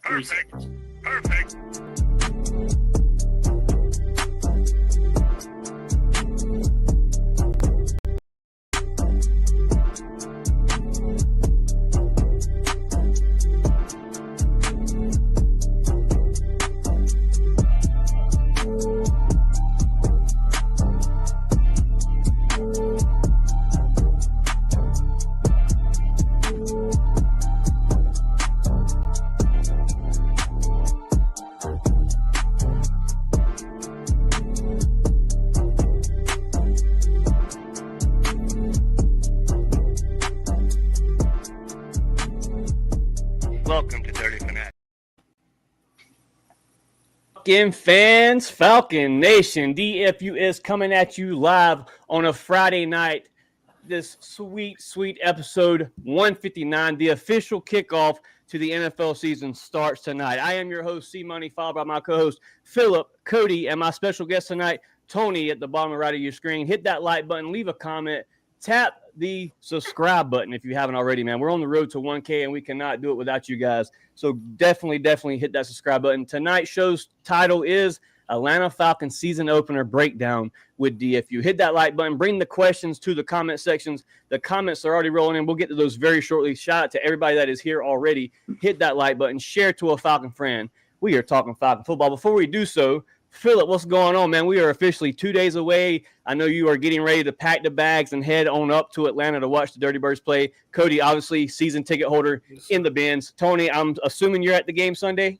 Perfect. Perfect. Welcome to Dirty Fanatic. Falcon fans, Falcon Nation, DFU is coming at you live on a Friday night. This sweet episode 159, the official kickoff to the NFL season starts tonight. I am your host, C-Money, followed by my co-host, Philip, Cody, and my special guest tonight, Tony, at the bottom right of your screen. Hit that like button, leave a comment, tap the subscribe button if you haven't already, man. We're on the road to 1K, and we cannot do it without you guys. So definitely hit that subscribe button. Tonight's show's title is Atlanta Falcons Season Opener Breakdown with DFU. Hit that like button. Bring the questions to the comment sections. The comments are already rolling in. We'll get to those very shortly. Shout out to everybody that is here already. Hit that like button. Share to a Falcon friend. We are talking Falcon football. Before we do so, Philip, what's going on, man? We are officially 2 days away. I know you are getting ready to pack the bags and head on up to Atlanta to watch the Dirty Birds play. Cody, obviously, season ticket holder in the bins. Tony, I'm assuming you're at the game Sunday?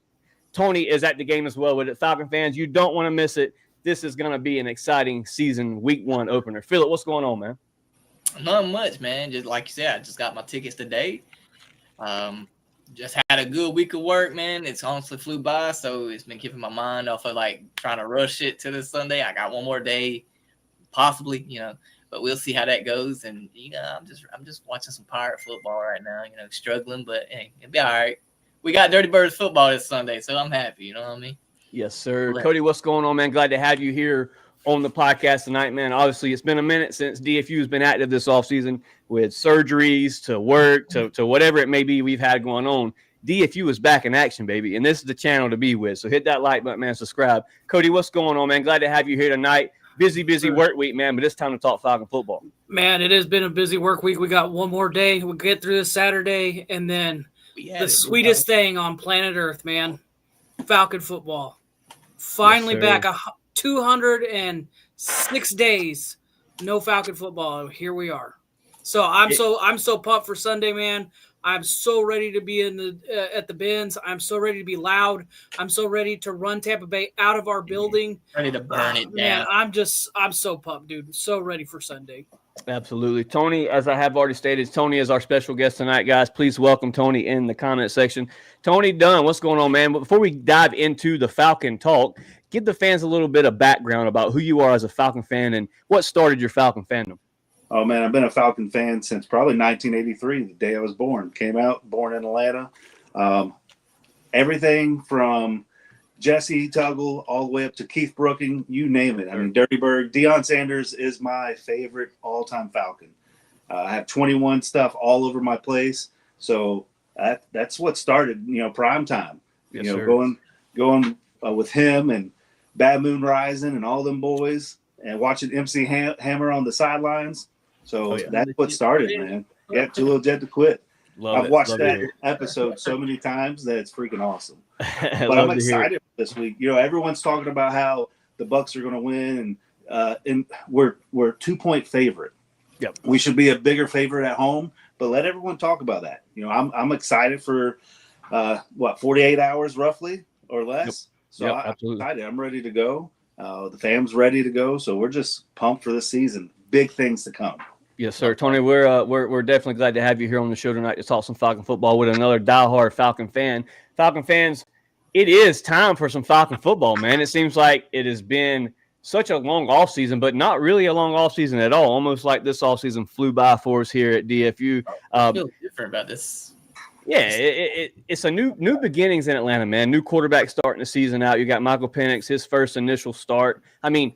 Tony is at the game as well with it. Falcon fans, you don't want to miss it. This is going to be an exciting season week one opener. Philip, what's going on, man? Not much, man. Just like you said, I just got my tickets today. Just had a good week of work, man. It's honestly flew by, so it's been keeping my mind off of like trying to rush it to this Sunday. I got one more day, possibly, but we'll see how that goes. And I'm just watching some Pirate football right now, struggling, but hey, it'll be all right. We got Dirty Birds football this Sunday, so I'm happy. You know what I mean? Yes, sir. Cody, what's going on, man? Glad to have you here on the podcast tonight, man. Obviously, it's been a minute since DFU has been active this offseason with surgeries to work to whatever it may be we've had going on. DFU is back in action, baby, and this is the channel to be with. So hit that like button, man. Subscribe. Cody, what's going on, man? Glad to have you here tonight. Busy work week, man, but it's time to talk Falcon football. Man, it has been a busy work week. We got one more day. We'll get through this Saturday, and then the sweetest thing on planet Earth, man, Falcon football. Finally back 206 days, no Falcon football. Here we are. So I'm so pumped for Sunday, man. I'm so ready to be at the bins. I'm so ready to be loud. I'm so ready to run Tampa Bay out of our building. Ready to burn it man, down. I'm so pumped, dude. So ready for Sunday. Absolutely. Tony, as I have already stated, Tony is our special guest tonight, guys. Please welcome Tony in the comment section. Tony Dunn, what's going on, man? But before we dive into the Falcon talk, give the fans a little bit of background about who you are as a Falcon fan and what started your Falcon fandom. Oh, man, I've been a Falcon fan since probably 1983, the day I was born. Born in Atlanta. Everything from Jesse Tuggle all the way up to Keith Brooking, you name it. I mean, Dirty Bird. Deion Sanders is my favorite all-time Falcon. I have 21 stuff all over my place. So that's what started, prime time. Yes, sir. Going with him and Bad Moon Rising and all them boys and watching MC Hammer on the sidelines. So that's what started, man. Yeah, Too Little Jet to Quit. I've watched that episode so many times that it's freaking awesome. But I'm excited for this week. Everyone's talking about how the Bucs are going to win, and we're 2-point favorite. Yep. We should be a bigger favorite at home, but let everyone talk about that. I'm excited for 48 hours roughly or less. Yep. So I'm excited. I'm ready to go. The fam's ready to go. So we're just pumped for this season. Big things to come. Yes, sir. Tony, we're definitely glad to have you here on the show tonight to talk some Falcon football with another diehard Falcon fan. Falcon fans, it is time for some Falcon football, man. It seems like it has been such a long offseason, but not really a long offseason at all. Almost like this offseason flew by for us here at DFU. I feel different about this. Yeah, it's a new beginnings in Atlanta, man. New quarterback starting the season out. You got Michael Penix, his first initial start. I mean,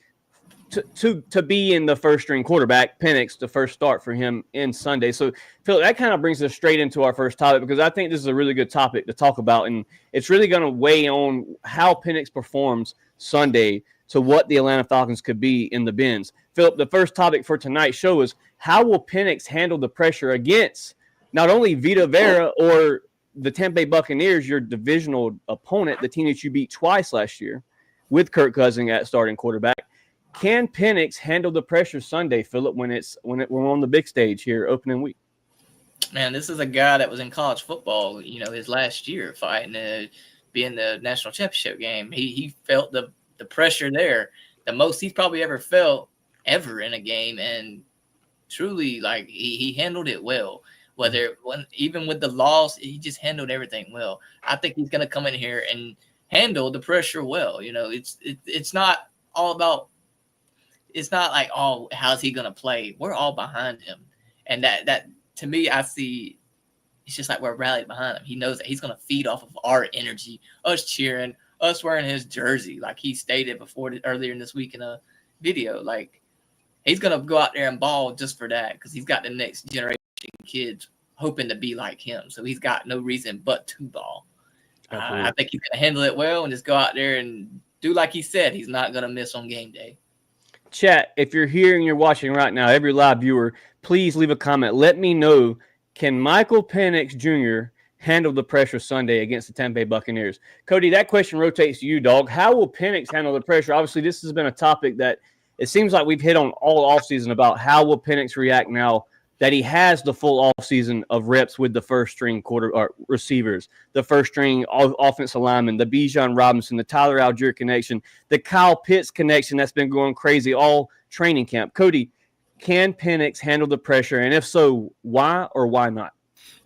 to be in the first string quarterback, Penix, the first start for him in Sunday. So, Phil, that kind of brings us straight into our first topic because I think this is a really good topic to talk about, and it's really going to weigh on how Penix performs Sunday to what the Atlanta Falcons could be in the Benz. Philip, the first topic for tonight's show is how will Penix handle the pressure against not only Vita Vea or the Tampa Bay Buccaneers, your divisional opponent, the team that you beat twice last year with Kirk Cousins at starting quarterback. Can Penix handle the pressure Sunday, Philip, when we're on the big stage here opening week? Man, this is a guy that was in college football, his last year fighting to be in the national championship game. He felt the pressure there, the most he's probably ever felt ever in a game, and truly, like, he handled it well. Even with the loss, he just handled everything well. I think he's going to come in here and handle the pressure well. It's not all about. It's not like, oh, how's he going to play? We're all behind him. And that to me, I see it's just like we're rallied behind him. He knows that he's going to feed off of our energy, us cheering, us wearing his jersey. Like he stated earlier in this week in a video, like he's going to go out there and ball just for that because he's got the next generation kids hoping to be like him. So he's got no reason but to ball. I think he's going to handle it well and just go out there and do like he said. He's not going to miss on game day. Chat, if you're here and you're watching right now, every live viewer, please leave a comment. Let me know, can Michael Penix Jr. handle the pressure Sunday against the Tampa Bay Buccaneers? Cody, that question rotates to you, dog. How will Penix handle the pressure? Obviously, this has been a topic that it seems like we've hit on all offseason about how will Penix react now that he has the full offseason of reps with the first-string receivers, the first-string offensive linemen, the Bijan Robinson, the Tyler Algier connection, the Kyle Pitts connection that's been going crazy all training camp. Cody, can Penix handle the pressure? And if so, why or why not?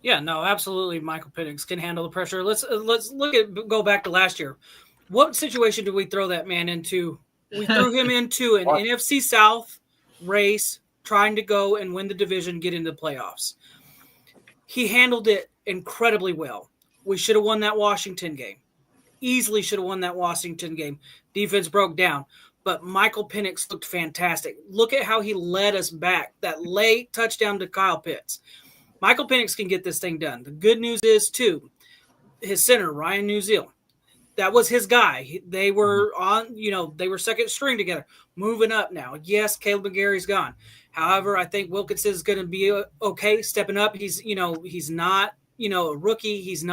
Yeah, no, absolutely. Michael Penix can handle the pressure. Let's go back to last year. What situation did we throw that man into? We threw him into an NFC South race, trying to go and win the division, get into the playoffs. He handled it incredibly well. We should have won that Washington game. Easily should have won that Washington game. Defense broke down. But Michael Penix looked fantastic. Look at how he led us back. That late touchdown to Kyle Pitts. Michael Penix can get this thing done. The good news is, too, his center, Ryan Newziel, that was his guy. They were they were second string together, moving up now. Yes, Caleb McGarry's gone. However, I think Wilkinson is going to be okay, stepping up. He's not, a rookie. He's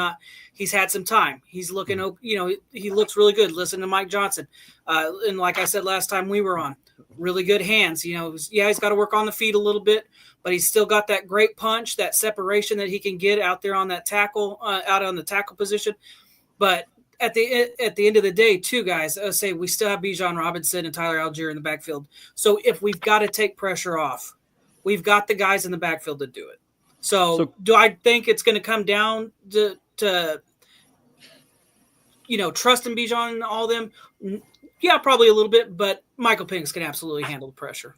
had some time. He's looking, he looks really good. Listen to Mike Johnson. And like I said last time we were on, really good hands. He's got to work on the feet a little bit, but he's still got that great punch, that separation that he can get out there on that tackle, out on the tackle position. But at the end of the day, too, guys, I say we still have Bijan Robinson and Tyler Algier in the backfield. So if we've got to take pressure off, we've got the guys in the backfield to do it. So do I think it's going to come down to trusting Bijan and all them? Yeah, probably a little bit, but Michael Penix can absolutely handle the pressure.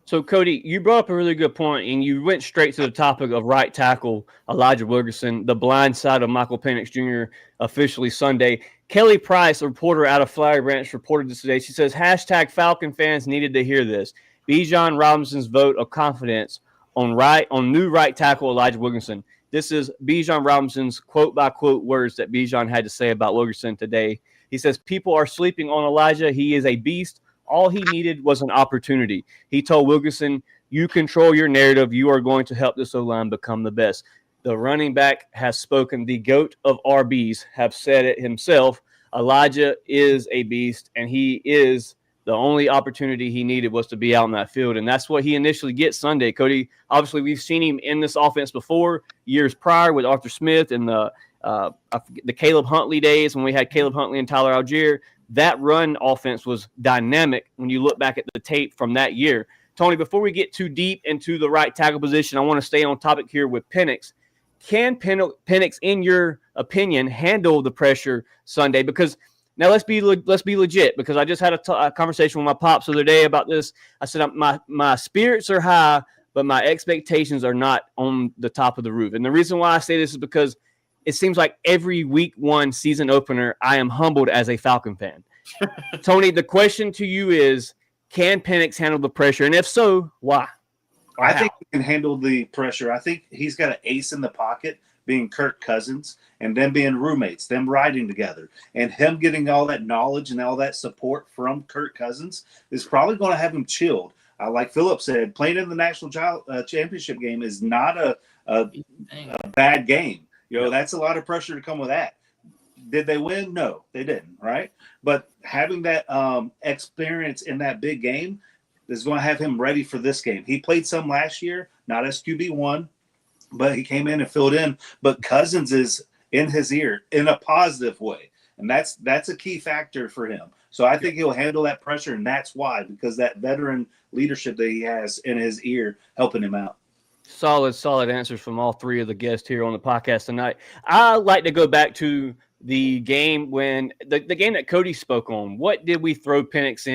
So, Cody, you brought up a really good point, and you went straight to the topic of right tackle Elijah Wilkinson, the blind side of Michael Penix Jr. officially Sunday. Kelly Price, a reporter out of Flowery Branch, reported this today. She says, #Falcon fans needed to hear this. Bijan Robinson's vote of confidence on new right tackle Elijah Wilkinson. This is Bijan Robinson's quote-by-quote words that Bijan had to say about Wilkinson today. He says, people are sleeping on Elijah. He is a beast. All he needed was an opportunity. He told Wilkinson, you control your narrative. You are going to help this O-line become the best. The running back has spoken. The GOAT of RBs have said it himself. Elijah is a beast, and he is the only opportunity he needed was to be out in that field, and that's what he initially gets Sunday. Cody, obviously we've seen him in this offense before, years prior with Arthur Smith and the Caleb Huntley days when we had Caleb Huntley and Tyler Algier. That run offense was dynamic when you look back at the tape from that year. Tony, before we get too deep into the right tackle position, I want to stay on topic here with Penix. Can Penix, in your opinion, handle the pressure Sunday? Because now let's be legit, because I just had a conversation with my pops the other day about this. I said my spirits are high, but my expectations are not on the top of the roof. And the reason why I say this is because it seems like every week one season opener, I am humbled as a Falcon fan. Tony, the question to you is, Can Penix handle the pressure? And if so, why? I think he can handle the pressure. I think he's got an ace in the pocket, being Kirk Cousins, and them being roommates, them riding together, and him getting all that knowledge and all that support from Kirk Cousins is probably going to have him chilled. Like Philip said, playing in the national championship game is not a bad game. That's a lot of pressure to come with that. Did they win? No, they didn't, right? But having that experience in that big game is going to have him ready for this game. He played some last year, not as QB1, but he came in and filled in. But Cousins is in his ear in a positive way, and that's a key factor for him. So I think he'll handle that pressure, and that's why, because that veteran leadership that he has in his ear helping him out. Solid answers from all three of the guests here on the podcast tonight. I like to go back to the game when the game that Cody spoke on. What did we throw Penix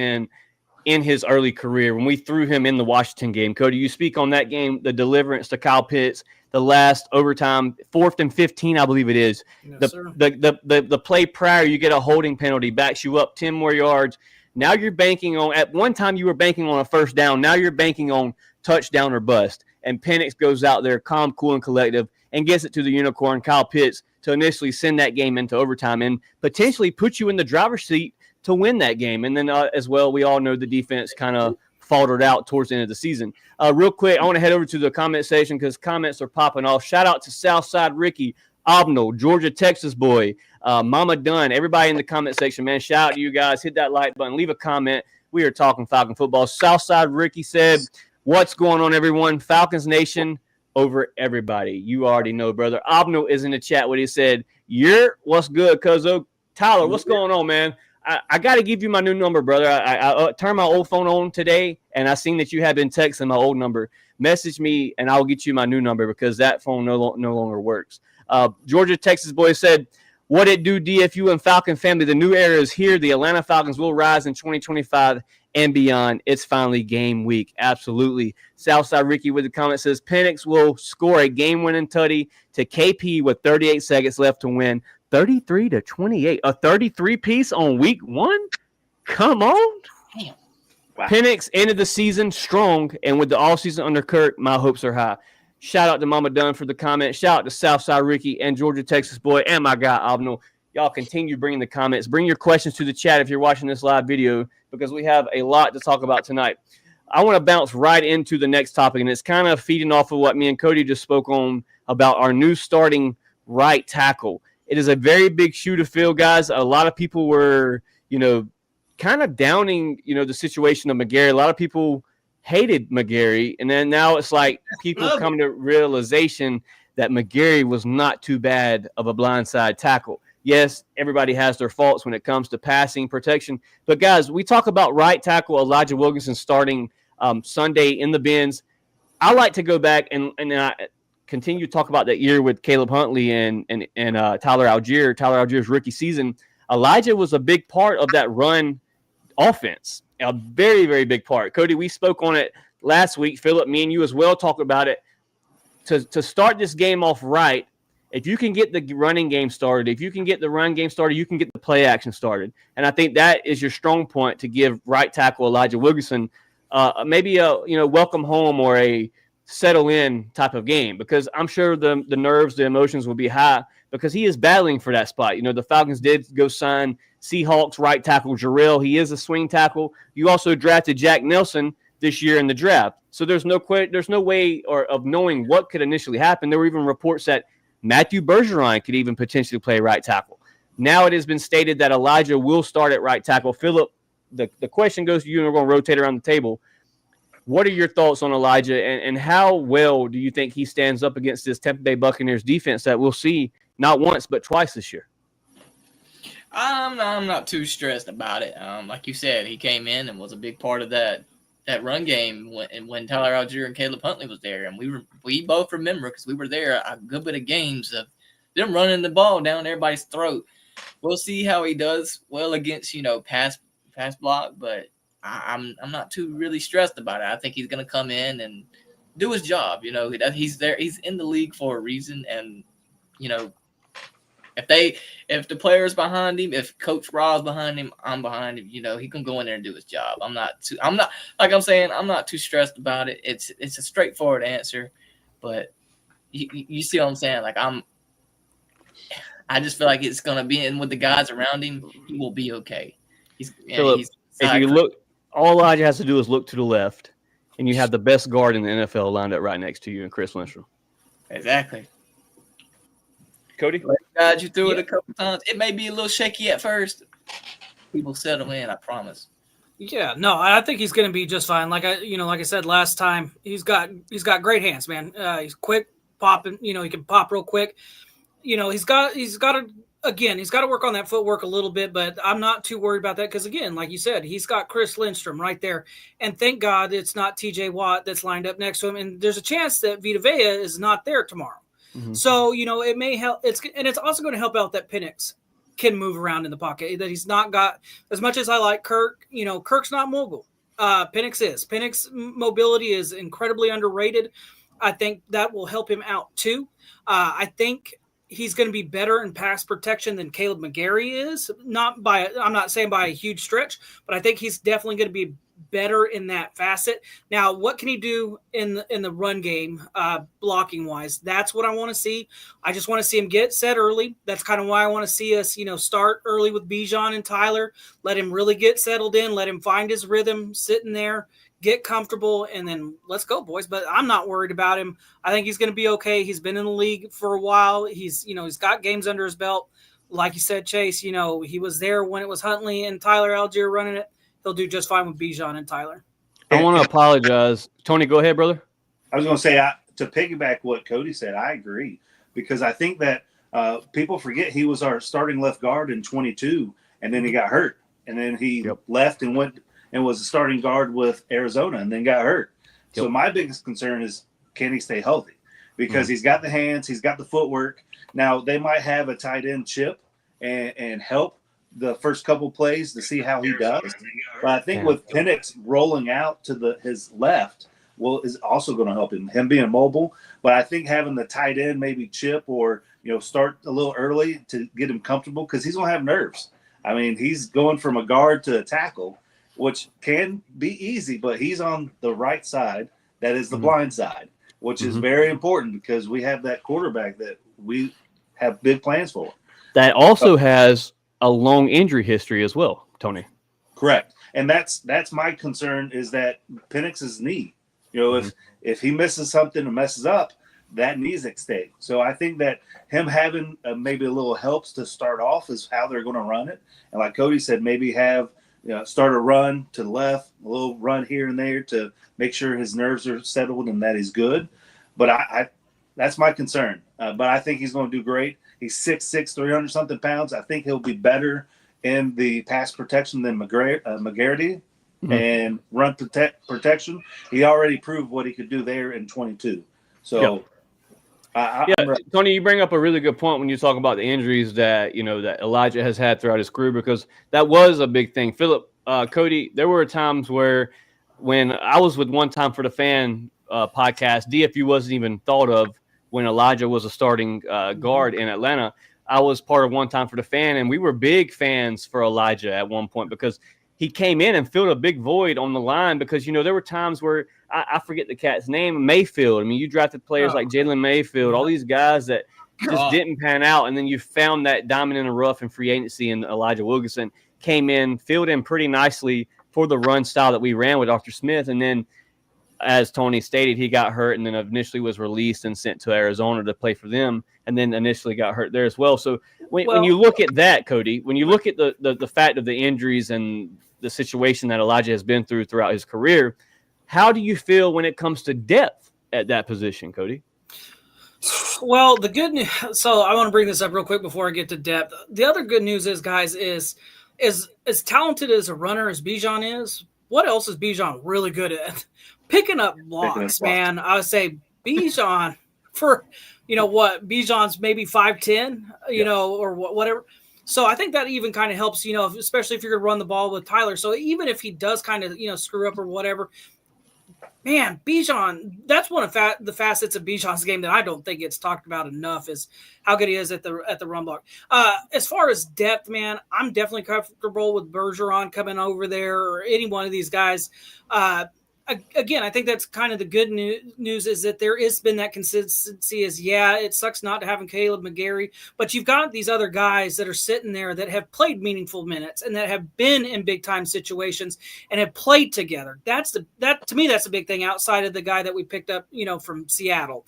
in his early career when we threw him in the Washington game? Cody, you speak on that game, the deliverance to Kyle Pitts, the last overtime, 4th and 15, I believe it is. Yes, the play prior, you get a holding penalty, backs you up 10 more yards. Now you're banking on, at one time you were banking on a first down. Now you're banking on touchdown or bust. And Penix goes out there calm, cool, and collective and gets it to the unicorn, Kyle Pitts, to initially send that game into overtime and potentially put you in the driver's seat to win that game. And then as well, we all know the defense kind of faltered out towards the end of the season. Real quick, I want to head over to the comment section because comments are popping off. Shout out to Southside Ricky, Obnal, Georgia, Texas boy, Mama Dunn, everybody in the comment section, man. Shout out to you guys. Hit that like button. Leave a comment. We are talking Falcon football. Southside Ricky said, what's going on, everyone? Falcons Nation over everybody. You already know, brother. Obnal is in the chat what he said. What's good, cuzzo? Tyler, what's going on, man? I got to give you my new number, brother. I turned my old phone on today, and I seen that you had been texting my old number. Message me, and I'll get you my new number because that phone no longer works. Georgia, Texas boy said, what it do, DFU and Falcon family? The new era is here. The Atlanta Falcons will rise in 2025 and beyond. It's finally game week. Absolutely. Southside Ricky with the comment says, Penix will score a game-winning tutty to KP with 38 seconds left to win. 33-28, a 33-piece on week 1? Come on. Damn. Wow. Penix ended the season strong, and with the offseason under Kirk, my hopes are high. Shout out to Mama Dunn for the comment. Shout out to Southside Ricky and Georgia, Texas boy, and my guy, Obnal. Y'all continue bringing the comments. Bring your questions to the chat if you're watching this live video because we have a lot to talk about tonight. I want to bounce right into the next topic, and it's kind of feeding off of what me and Cody just spoke on about our new starting right tackle. It is a very big shoe to fill, guys. A lot of people were, kind of downing, the situation of McGarry. A lot of people hated McGarry, and then now it's like people come to realization that McGarry was not too bad of a blindside tackle. Yes, everybody has their faults when it comes to passing protection. But, guys, we talk about right tackle Elijah Wilkinson starting Sunday in the bins. I like to go back and continue to talk about that year with Caleb Huntley and Tyler Algier, Tyler Algier's rookie season. Elijah was a big part of that run offense, a very, very big part. Cody, we spoke on it last week. Philip, me and you as well talked about it. To start this game off right, if you can get the running game started, if you can get the run game started, you can get the play action started. And I think that is your strong point to give right tackle Elijah Wilkinson maybe a welcome home or a settle in type of game, because I'm sure the nerves, the emotions will be high because he is battling for that spot. The Falcons did go sign Seahawks right tackle Jarrell. He is a swing tackle. You also drafted Jack Nelson this year in the draft. So there's no way of knowing what could initially happen. There were even reports that Matthew Bergeron could even potentially play right tackle. Now it has been stated that Elijah will start at right tackle. Philip, the question goes to you, and we're going to rotate around the table. What are your thoughts on Elijah, and how well do you think he stands up against this Tampa Bay Buccaneers defense that we'll see not once but twice this year? I'm not too stressed about it. Like you said, he came in and was a big part of that run game when Tyler Algier and Caleb Huntley was there, and we both remember because we were there a good bit of games of them running the ball down everybody's throat. We'll see how he does well against pass block, but I'm not too really stressed about it. I think he's going to come in and do his job. He's there. He's in the league for a reason, and If the player's behind him, if Coach Ra's behind him, I'm behind him. He can go in there and do his job. I'm not too stressed about it. It's a straightforward answer, but you see what I'm saying? Like I just feel like it's gonna be, and with the guys around him, he will be okay. Phillip, if you look, all Elijah has to do is look to the left, and you have the best guard in the NFL lined up right next to you, and Chris Lindstrom. Exactly. Cody? Guide you through it a couple times. It may be a little shaky at first. People settle in, I promise. Yeah, no, I think he's going to be just fine. Like I said last time, he's got great hands, man. He's quick popping. He can pop real quick. He's got to work on that footwork a little bit, but I'm not too worried about that because, again, like you said, he's got Chris Lindstrom right there, and thank God it's not T.J. Watt that's lined up next to him, and there's a chance that Vita Vea is not there tomorrow. Mm-hmm. So, it may help. It's also going to help out that Penix can move around in the pocket, that he's not got, as much as I like Kirk, Kirk's not mobile. Penix is. Penix mobility is incredibly underrated. I think that will help him out too. I think he's going to be better in pass protection than Caleb McGarry is. I'm not saying by a huge stretch, but I think he's definitely going to be better in that facet. Now, what can he do in the run game, blocking wise? That's what I want to see. I just want to see him get set early. That's kind of why I want to see us, start early with Bijan and Tyler. Let him really get settled in. Let him find his rhythm, sitting there, get comfortable, and then let's go, boys. But I'm not worried about him. I think he's going to be okay. He's been in the league for a while. He's got games under his belt. Like you said, Chase, he was there when it was Huntley and Tyler Algier running it. He'll do just fine with Bijan and Tyler. I want to apologize. Tony, go ahead, brother. I was going to say, to piggyback what Cody said, I agree. Because I think that people forget he was our starting left guard in 22, and then he got hurt. And then he left and went and was a starting guard with Arizona and then got hurt. So my biggest concern is, can he stay healthy? Because he's got the hands, he's got the footwork. Now, they might have a tight end chip and help the first couple plays to see how he does. But I think with Penix rolling out to his left is also going to help him being mobile. But I think having the tight end maybe chip or, start a little early to get him comfortable, because he's going to have nerves. I mean, he's going from a guard to a tackle, which can be easy, but he's on the right side. That is the blind side, which is very important because we have that quarterback that we have big plans for. That also has a long injury history as well, Tony. Correct. And that's my concern, is that Penix's knee. If he misses something and messes up, that knee's at stake. So I think that him having maybe a little helps to start off is how they're going to run it. And like Cody said, maybe have start a run to the left, a little run here and there to make sure his nerves are settled and that he's good. But I that's my concern. But I think he's going to do great. He's 6'6", 300-something pounds. I think he'll be better in the pass protection than McGarity and run protection. He already proved what he could do there in 22. So, Tony, you bring up a really good point when you talk about the injuries that that Elijah has had throughout his career, because that was a big thing. Phillip, Cody, there were times when I was with One Time for the Fan podcast, DFU wasn't even thought of when Elijah was a starting guard in Atlanta. I was part of One Time for the Fan, and we were big fans for Elijah at one point because he came in and filled a big void on the line, because, there were times where I forget the cat's name, Mayfield. I mean, you drafted players like Jalen Mayfield, all these guys that just didn't pan out. And then you found that diamond in the rough in free agency, and Elijah Wilkinson came in, filled in pretty nicely for the run style that we ran with Dr. Smith. And then, as Tony stated, he got hurt and then initially was released and sent to Arizona to play for them, and then initially got hurt there as well. So when you look at that, Cody, when you look at the fact of the injuries and the situation that Elijah has been throughout his career, how do you feel when it comes to depth at that position, Cody? Well, the good news, so I want to bring this up real quick before I get to depth. The other good news is, guys, is as talented as a runner as Bijan is, what else is Bijan really good at? Picking up blocks, man. I would say Bijan for, Bijan's maybe 5'10", or whatever. So I think that even kind of helps, especially if you're going to run the ball with Tyler. So even if he does kind of, screw up or whatever, Man, Bijan, that's one of the facets of Bijan's game that I don't think it's talked about enough is how good he is at the run block. As far as depth, man, I'm definitely comfortable with Bergeron coming over there or any one of these guys. Again, I think that's kind of the good news is that there has been that consistency it sucks not to having Caleb McGarry, but you've got these other guys that are sitting there that have played meaningful minutes and that have been in big time situations and have played together. To me, that's a big thing outside of the guy that we picked up, from Seattle.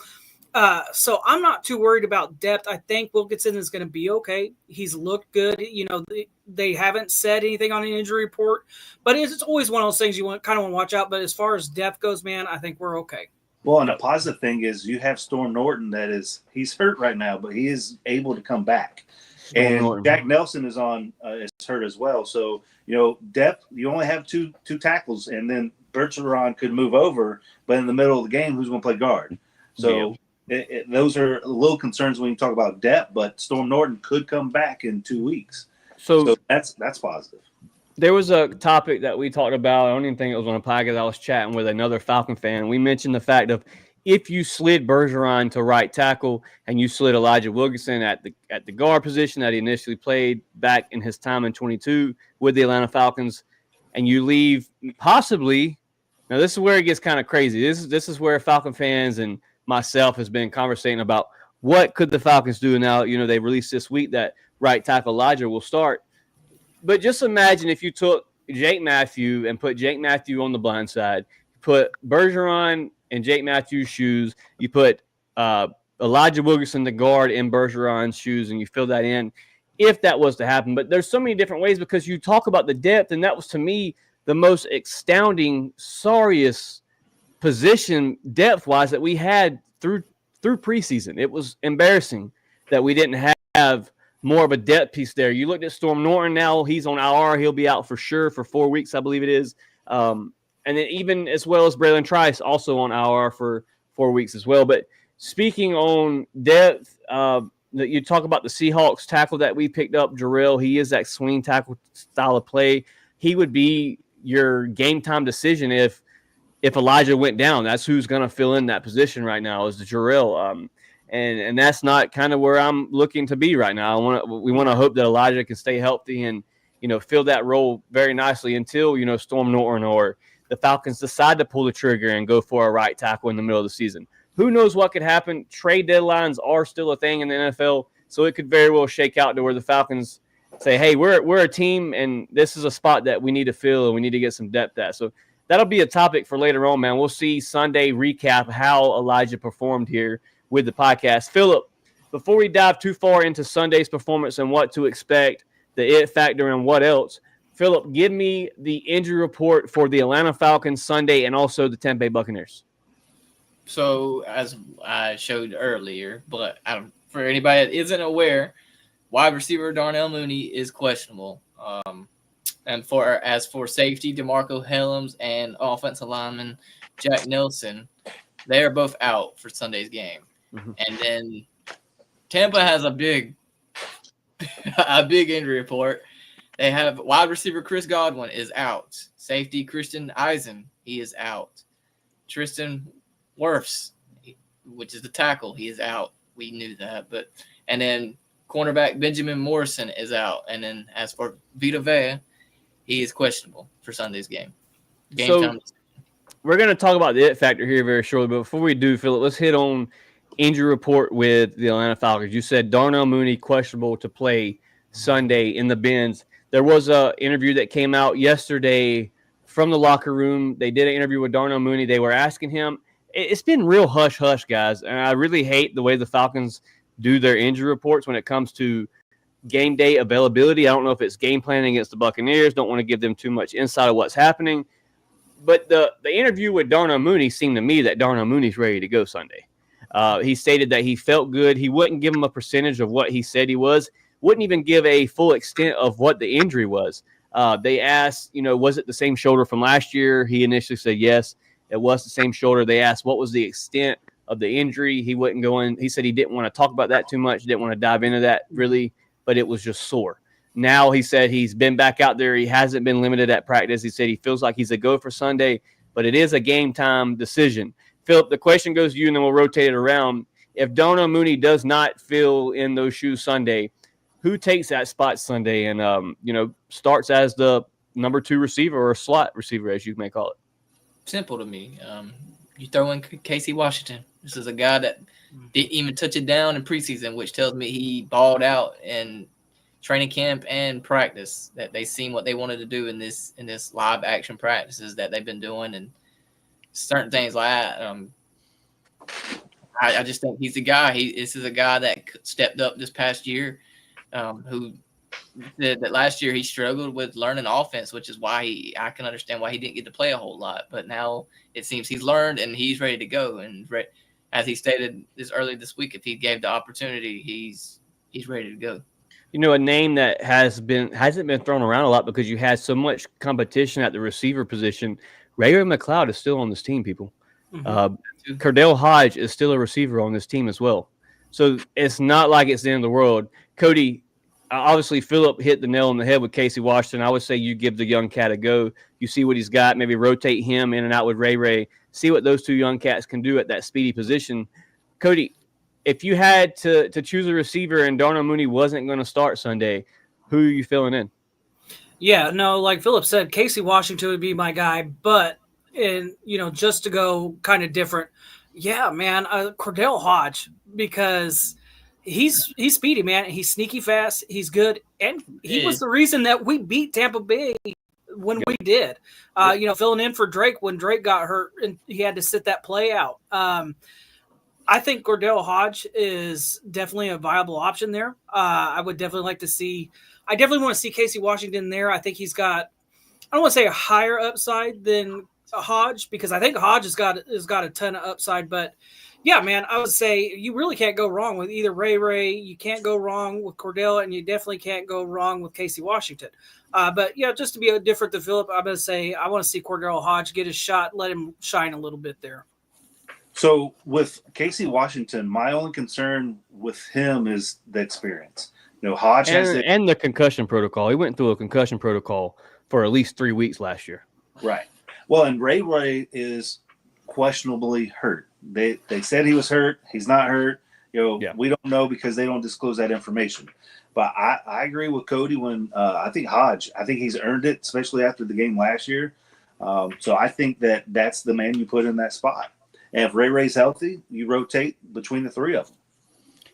So I'm not too worried about depth. I think Wilkinson is going to be okay. He's looked good. They haven't said anything on an injury report, but it's always one of those things you want to watch out. But as far as depth goes, man, I think we're okay. Well, and a positive thing is you have Storm Norton he's hurt right now, but he is able to come back. And Jack Nelson is hurt as well. So, depth, you only have two tackles, and then Bergeron could move over, but in the middle of the game, who's going to play guard? So those are little concerns when you talk about depth, but Storm Norton could come back in 2 weeks. So that's positive. There was a topic that we talked about. I don't even think it was on a podcast. I was chatting with another Falcon fan. We mentioned the fact of if you slid Bergeron to right tackle and you slid Elijah Wilkinson at the guard position that he initially played back in his time in 22 with the Atlanta Falcons, and you leave possibly – now this is where it gets kind of crazy. This is where Falcon fans and myself has been conversating about what could the Falcons do now. They released this week that right tackle Elijah will start. But just imagine if you took Jake Matthew and put Jake Matthew on the blind side, put Bergeron in Jake Matthews' shoes, you put Elijah Wilkinson, the guard, in Bergeron's shoes, and you fill that in if that was to happen. But there's so many different ways because you talk about the depth, and that was, to me, the most astounding, sorriest position depth-wise that we had through preseason. It was embarrassing that we didn't have more of a depth piece there. You looked at Storm Norton now, he's on IR. He'll be out for sure for 4 weeks, I believe it is. And then even as well as Braylon Trice also on IR for 4 weeks as well. But speaking on depth, you talk about the Seahawks tackle that we picked up, Jarrell. He is that swing tackle style of play. He would be your game time decision if Elijah went down. That's who's going to fill in that position right now is the Jarrell. And that's not kind of where I'm looking to be right now. We want to hope that Elijah can stay healthy and, fill that role very nicely until, Storm Norton or the Falcons decide to pull the trigger and go for a right tackle in the middle of the season. Who knows what could happen? Trade deadlines are still a thing in the NFL, so it could very well shake out to where the Falcons say, hey, we're a team, and this is a spot that we need to fill and we need to get some depth at. So that'll be a topic for later on, man. We'll see Sunday recap how Elijah performed here with the podcast. Philip, before we dive too far into Sunday's performance and what to expect, the it factor and what else, Philip, give me the injury report for the Atlanta Falcons Sunday and also the Tampa Bay Buccaneers. So, as I showed earlier, but for anybody that isn't aware, wide receiver Darnell Mooney is questionable. And as for safety, DeMarco Hellams and offensive lineman Jack Nelson, they are both out for Sunday's game. Mm-hmm. And then Tampa has a big injury report. They have wide receiver Chris Godwin is out. Safety Christian Eisen, he is out. Tristan Wirfs, which is the tackle, he is out. We knew that. And then cornerback Benjamin Morrison is out. And then as for Vita Vea, he is questionable for Sunday's game. Time. We're going to talk about the it factor here very shortly. But before we do, Philip, let's hit on injury report with the Atlanta Falcons. You said Darnell Mooney questionable to play Sunday in the bins. There was an interview that came out yesterday from the locker room. They did an interview with Darnell Mooney. They were asking him. It's been real hush-hush, guys. And I really hate the way the Falcons do their injury reports when it comes to game day availability. I don't know if it's game planning against the Buccaneers. Don't want to give them too much insight of what's happening. But the interview with Darnell Mooney seemed to me that Darnell Mooney's ready to go Sunday. He stated that he felt good. He wouldn't give him a percentage of what he said he was. Wouldn't even give a full extent of what the injury was. They asked, was it the same shoulder from last year? He initially said yes, it was the same shoulder. They asked what was the extent of the injury. He wouldn't go in. He said he didn't want to talk about that too much. Didn't want to dive into that really, but it was just sore. Now he said he's been back out there. He hasn't been limited at practice. He said he feels like he's a go for Sunday, but it is a game time decision. Philip, the question goes to you, and then we'll rotate it around. If Darnell Mooney does not fill in those shoes Sunday, who takes that spot Sunday and, starts as the number 2 receiver or slot receiver, as you may call it? Simple to me. You throw in Casey Washington. This is a guy that didn't even touch it down in preseason, which tells me he balled out in training camp and practice, that they seen what they wanted to do in this live action practices that they've been doing and certain things like that. I just think he's the guy. This is a guy that stepped up this past year, who said that last year he struggled with learning offense, which is why I can understand why he didn't get to play a whole lot. But now it seems he's learned and he's ready to go. And as he stated earlier this week, if he gave the opportunity, he's ready to go. A name that hasn't been thrown around a lot because you had so much competition at the receiver position. Ray-Ray McCloud is still on this team, people. Mm-hmm. Cordell Hodge is still a receiver on this team as well. So it's not like it's the end of the world. Cody, obviously Philip hit the nail on the head with Casey Washington. I would say you give the young cat a go. You see what he's got, maybe rotate him in and out with Ray-Ray, see what those 2 young cats can do at that speedy position. Cody, if you had to choose a receiver and Darnell Mooney wasn't going to start Sunday, who are you filling in? Yeah, no, like Philip said, Casey Washington would be my guy, but just to go kind of different, yeah, man, Cordell Hodge, because he's speedy, man. He's sneaky fast. He's good, and he was the reason that we beat Tampa Bay when we did. Filling in for Drake when Drake got hurt and he had to sit that play out. I think Cordell Hodge is definitely a viable option there. I would definitely like to see. I definitely want to see Casey Washington there. I think he's got. I don't want to say a higher upside than Hodge because I think Hodge has got a ton of upside. But yeah, man, I would say you really can't go wrong with either Ray. You can't go wrong with Cordell, and you definitely can't go wrong with Casey Washington. But yeah, just to be different than Philip, I'm going to say I want to see Cordell Hodge get his shot, let him shine a little bit there. So with Casey Washington, my only concern with him is the experience. Hodge and the concussion protocol. He went through a concussion protocol for at least 3 weeks last year. Right. Well, and Ray is questionably hurt. They said he was hurt. He's not hurt. We don't know because they don't disclose that information. But I agree with Cody when I think Hodge. I think he's earned it, especially after the game last year. So I think that's the man you put in that spot. And if Ray-Ray's healthy, you rotate between the 3 of them.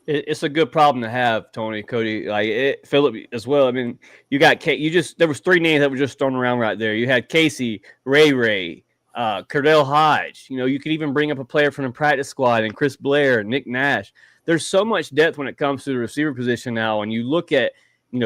It's a good problem to have, Tony, Cody, Philip as well. I mean, you got there was 3 names that were just thrown around right there. You had Casey, Ray-Ray, Cordell Hodge. You could even bring up a player from the practice squad and Chris Blair, Nick Nash. There's so much depth when it comes to the receiver position now. And you look at,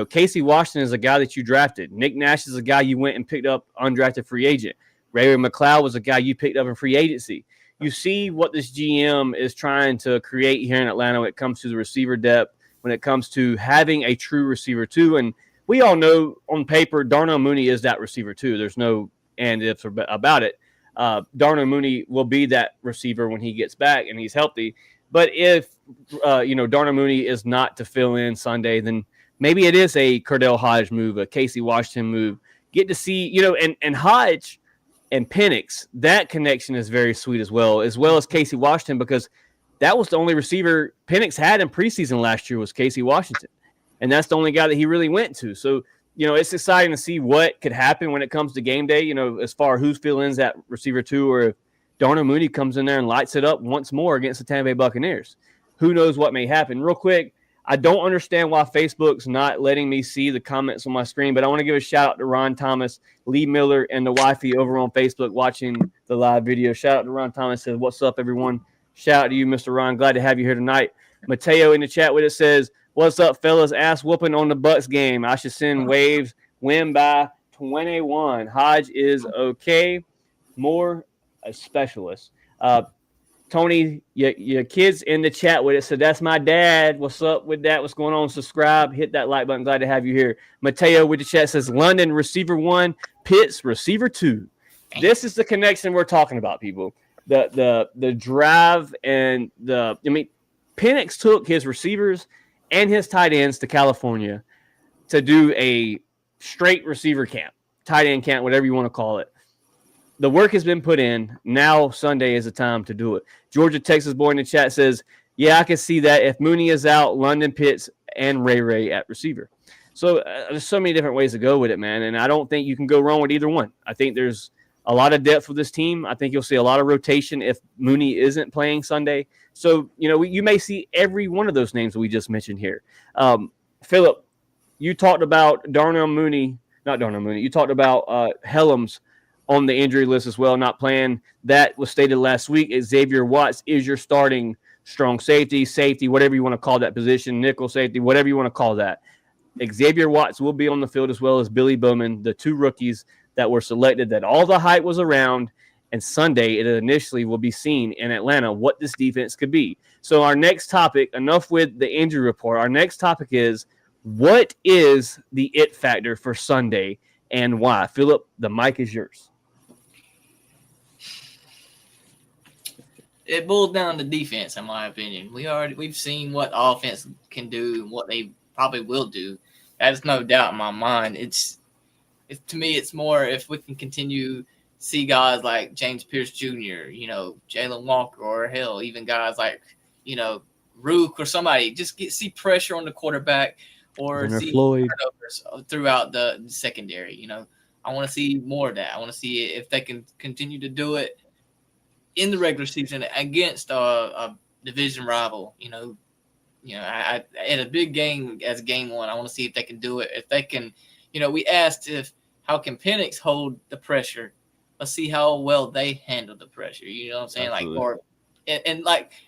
Casey Washington is a guy that you drafted. Nick Nash is a guy you went and picked up undrafted free agent. Ray-Ray McCloud was a guy you picked up in free agency. You see what this GM is trying to create here in Atlanta when it comes to the receiver depth, when it comes to having a true receiver too. And we all know on paper, Darnell Mooney is that receiver too. There's no and ifs about it. Darnell Mooney will be that receiver when he gets back and he's healthy. But if, Darnell Mooney is not to fill in Sunday, then maybe it is a Cordell Hodge move, a Casey Washington move. Get to see, and Hodge and Penix, that connection is very sweet as well as Casey Washington, because that was the only receiver Penix had in preseason last year was Casey Washington. And that's the only guy that he really went to. So, it's exciting to see what could happen when it comes to game day, as far as who fill-ins that receiver 2, or if Darnell Mooney comes in there and lights it up once more against the Tampa Bay Buccaneers. Who knows what may happen. Real quick, I don't understand why Facebook's not letting me see the comments on my screen, but I want to give a shout out to Ron Thomas, Lee Miller, and the wifey over on Facebook watching the live video. Shout out to Ron Thomas. Says, "What's up, everyone?" Shout out to you, Mr. Ron. Glad to have you here tonight. Mateo in the chat with it says, "What's up, fellas? Ass whooping on the Bucks game. I should send waves. Win by 21. Hodge is okay. More a specialist." Tony, your kids in the chat with it. So that's my dad. What's up with that? What's going on? Subscribe. Hit that like button. Glad to have you here. Mateo with the chat says London receiver 1, Pitts receiver 2. This is the connection we're talking about, people. The drive and Penix took his receivers and his tight ends to California to do a straight receiver camp, tight end camp, whatever you want to call it. the work has been put in. Now Sunday is the time to do it. Georgia Texas boy in the chat says, yeah, I can see that. If Mooney is out, London Pitts and Ray at receiver. So there's so many different ways to go with it, man. And I don't think you can go wrong with either one. I think there's a lot of depth with this team. I think you'll see a lot of rotation if Mooney isn't playing Sunday. So, you may see every one of those names that we just mentioned here. Philip, you talked about not Darnell Mooney. You talked about Helms on the injury list as well, not playing. That was stated last week. Xavier Watts is your starting strong safety, whatever you want to call that position, nickel safety, whatever you want to call that. Xavier Watts will be on the field as well as Billy Bowman, the two rookies that were selected that all the hype was around. And Sunday, it initially will be seen in Atlanta what this defense could be. So our next topic, enough with the injury report. Our next topic is, what is the it factor for Sunday and why? Philip, the mic is yours. It boils down to defense, in my opinion. We've seen what offense can do and what they probably will do. That's no doubt in my mind. It's to me, it's more if we can continue see guys like James Pierce Jr., Jalen Walker, or hell, even guys like Rook or somebody, just see pressure on the quarterback or see turnovers throughout the secondary. I want to see more of that. I want to see if they can continue to do it in the regular season against a division rival. I in a big game as game one, I want to see if they can do it. If they can, we asked how can Penix hold the pressure. Let's see how well they handle the pressure. You know what I'm saying? Absolutely.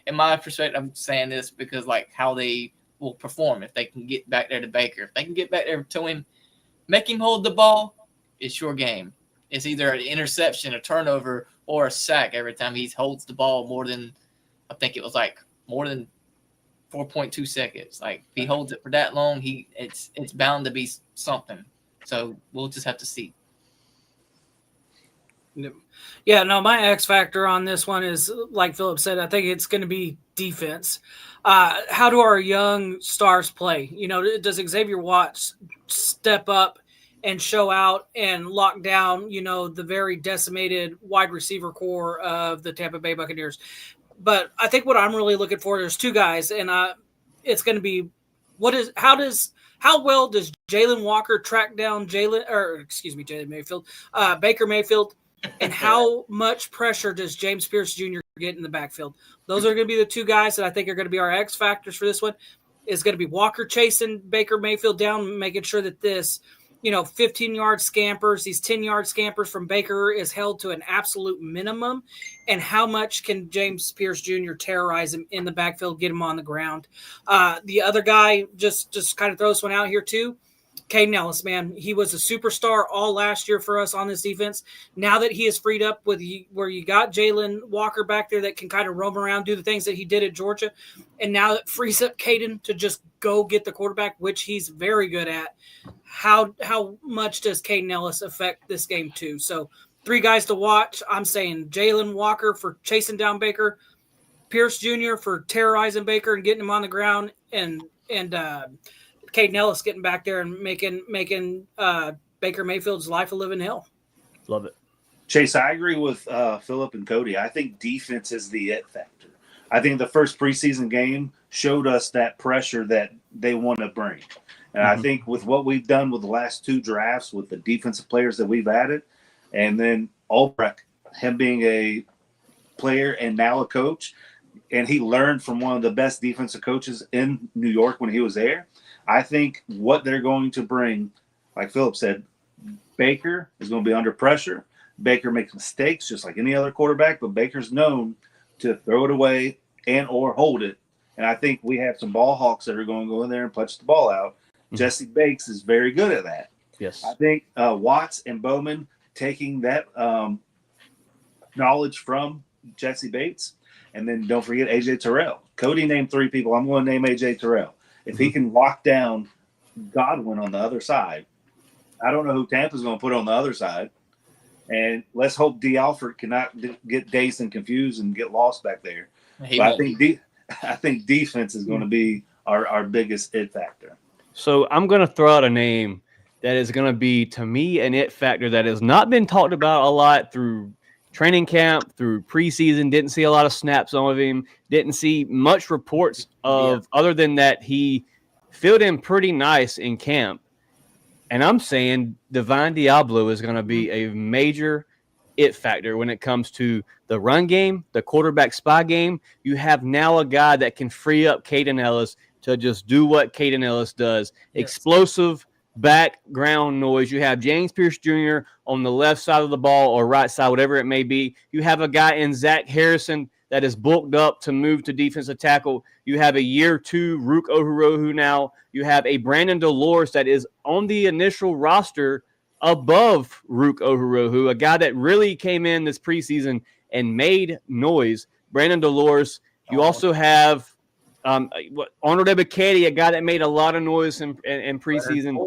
In my perspective, I'm saying this because how they will perform if they can get back there to Baker. If they can get back there to him, make him hold the ball, it's your game. It's either an interception, a turnover, or a sack every time he holds the ball more than 4.2 seconds. If he holds it for that long, it's bound to be something. So we'll just have to see. Yeah, no, my X factor on this one is, like Philip said, I think it's going to be defense. How do our young stars play? Does Xavier Watts step up and show out and lock down, the very decimated wide receiver core of the Tampa Bay Buccaneers? But I think what I'm really looking for, there's two guys, and it's going to be how well does Jalen Walker track down Jalen Mayfield, Baker Mayfield, and how much pressure does James Pierce Jr. get in the backfield? Those are going to be the two guys that I think are going to be our X factors for this one. Is going to be Walker chasing Baker Mayfield down, making sure that this 15-yard scampers, these 10-yard scampers from Baker is held to an absolute minimum. And how much can James Pierce Jr. terrorize him in the backfield, get him on the ground? The other guy, just kind of throw this one out here too, Caden Ellis, man. He was a superstar all last year for us on this defense. Now that he is freed up where you got Jalen Walker back there that can kind of roam around, do the things that he did at Georgia, and now it frees up Caden to just go get the quarterback, which he's very good at. How much does Caden Ellis affect this game too? So 3 guys to watch. I'm saying Jalen Walker for chasing down Baker, Pierce Jr. for terrorizing Baker and getting him on the ground, and Caden Ellis getting back there and making Baker Mayfield's life a living hell. Love it. Chase, I agree with Philip and Cody. I think defense is the it factor. I think the first preseason game showed us that pressure that they want to bring. And I think with what we've done with the last 2 drafts, with the defensive players that we've added, and then Albrecht, him being a player and now a coach, and he learned from one of the best defensive coaches in New York when he was there. I think what they're going to bring, like Philip said, Baker is going to be under pressure. Baker makes mistakes just like any other quarterback, but Baker's known to throw it away and or hold it. And I think we have some ball hawks that are going to go in there and punch the ball out. Jesse Bates is very good at that. Yes. I think Watts and Bowman taking that knowledge from Jesse Bates. And then don't forget A.J. Terrell. Cody named 3 people. I'm going to name A.J. Terrell. If he can lock down Godwin on the other side, I don't know who Tampa's going to put on the other side. And let's hope D. Alford cannot get dazed and confused and get lost back there. But I think defense is going to be our biggest it factor. So I'm going to throw out a name that is going to be, to me, an it factor that has not been talked about a lot through training camp, through preseason. Didn't see a lot of snaps on him. Didn't see much reports of other than that he filled in pretty nice in camp. And I'm saying Divine Diablo is going to be a major it factor when it comes to the run game, the quarterback spy game. You have now a guy that can free up Caden Ellis to just do what Caden Ellis does. Yes. Explosive background noise. You have James Pierce Jr. on the left side of the ball or right side, whatever it may be. You have a guy in Zach Harrison that is bulked up to move to defensive tackle. You have a year 2 Rook Ohurohu now. You have a Brandon Dolores that is on the initial roster above Rook Ohurohu, a guy that really came in this preseason and made noise. Brandon Dolores. You also have Arnold Ebiketie, a guy that made a lot of noise in preseason.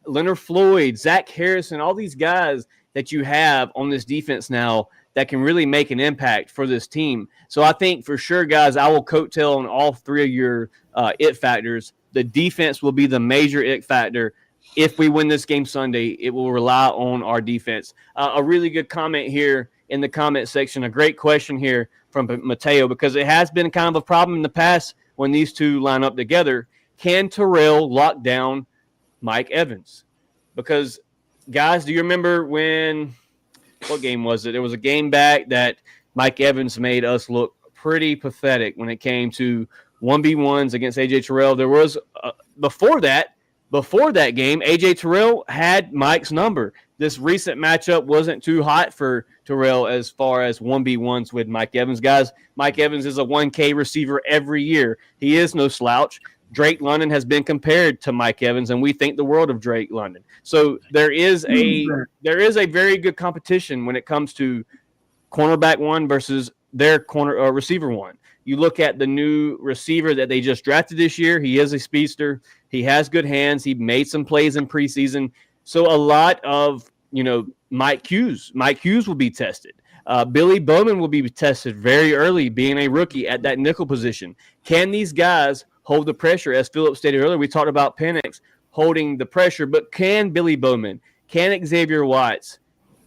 Leonard Floyd, Zach Harrison, all these guys that you have on this defense now that can really make an impact for this team. So I think for sure, guys, I will coattail on all 3 of your it factors. The defense will be the major it factor. If we win this game Sunday, it will rely on our defense. A really good comment here in the comment section, a great question here from Mateo, because it has been kind of a problem in the past when these two line up together. Can Terrell lock down Mike Evans? Because, guys, do you remember what game was it? It was a game back that Mike Evans made us look pretty pathetic when it came to 1v1s against A.J. Terrell. There was, before that game, A.J. Terrell had Mike's number. This recent matchup wasn't too hot for Terrell as far as 1v1s with Mike Evans. Guys, Mike Evans is a 1K receiver every year. He is no slouch. Drake London has been compared to Mike Evans, and we think the world of Drake London. So there is a very good competition when it comes to cornerback one versus their receiver one. You look at the new receiver that they just drafted this year. He is a speedster. He has good hands. He made some plays in preseason. So a lot of, Mike Hughes will be tested. Billy Bowman will be tested very early, being a rookie at that nickel position. Can these guys hold the pressure? As Philip stated earlier, we talked about Penix holding the pressure, but can Billy Bowman, can Xavier Watts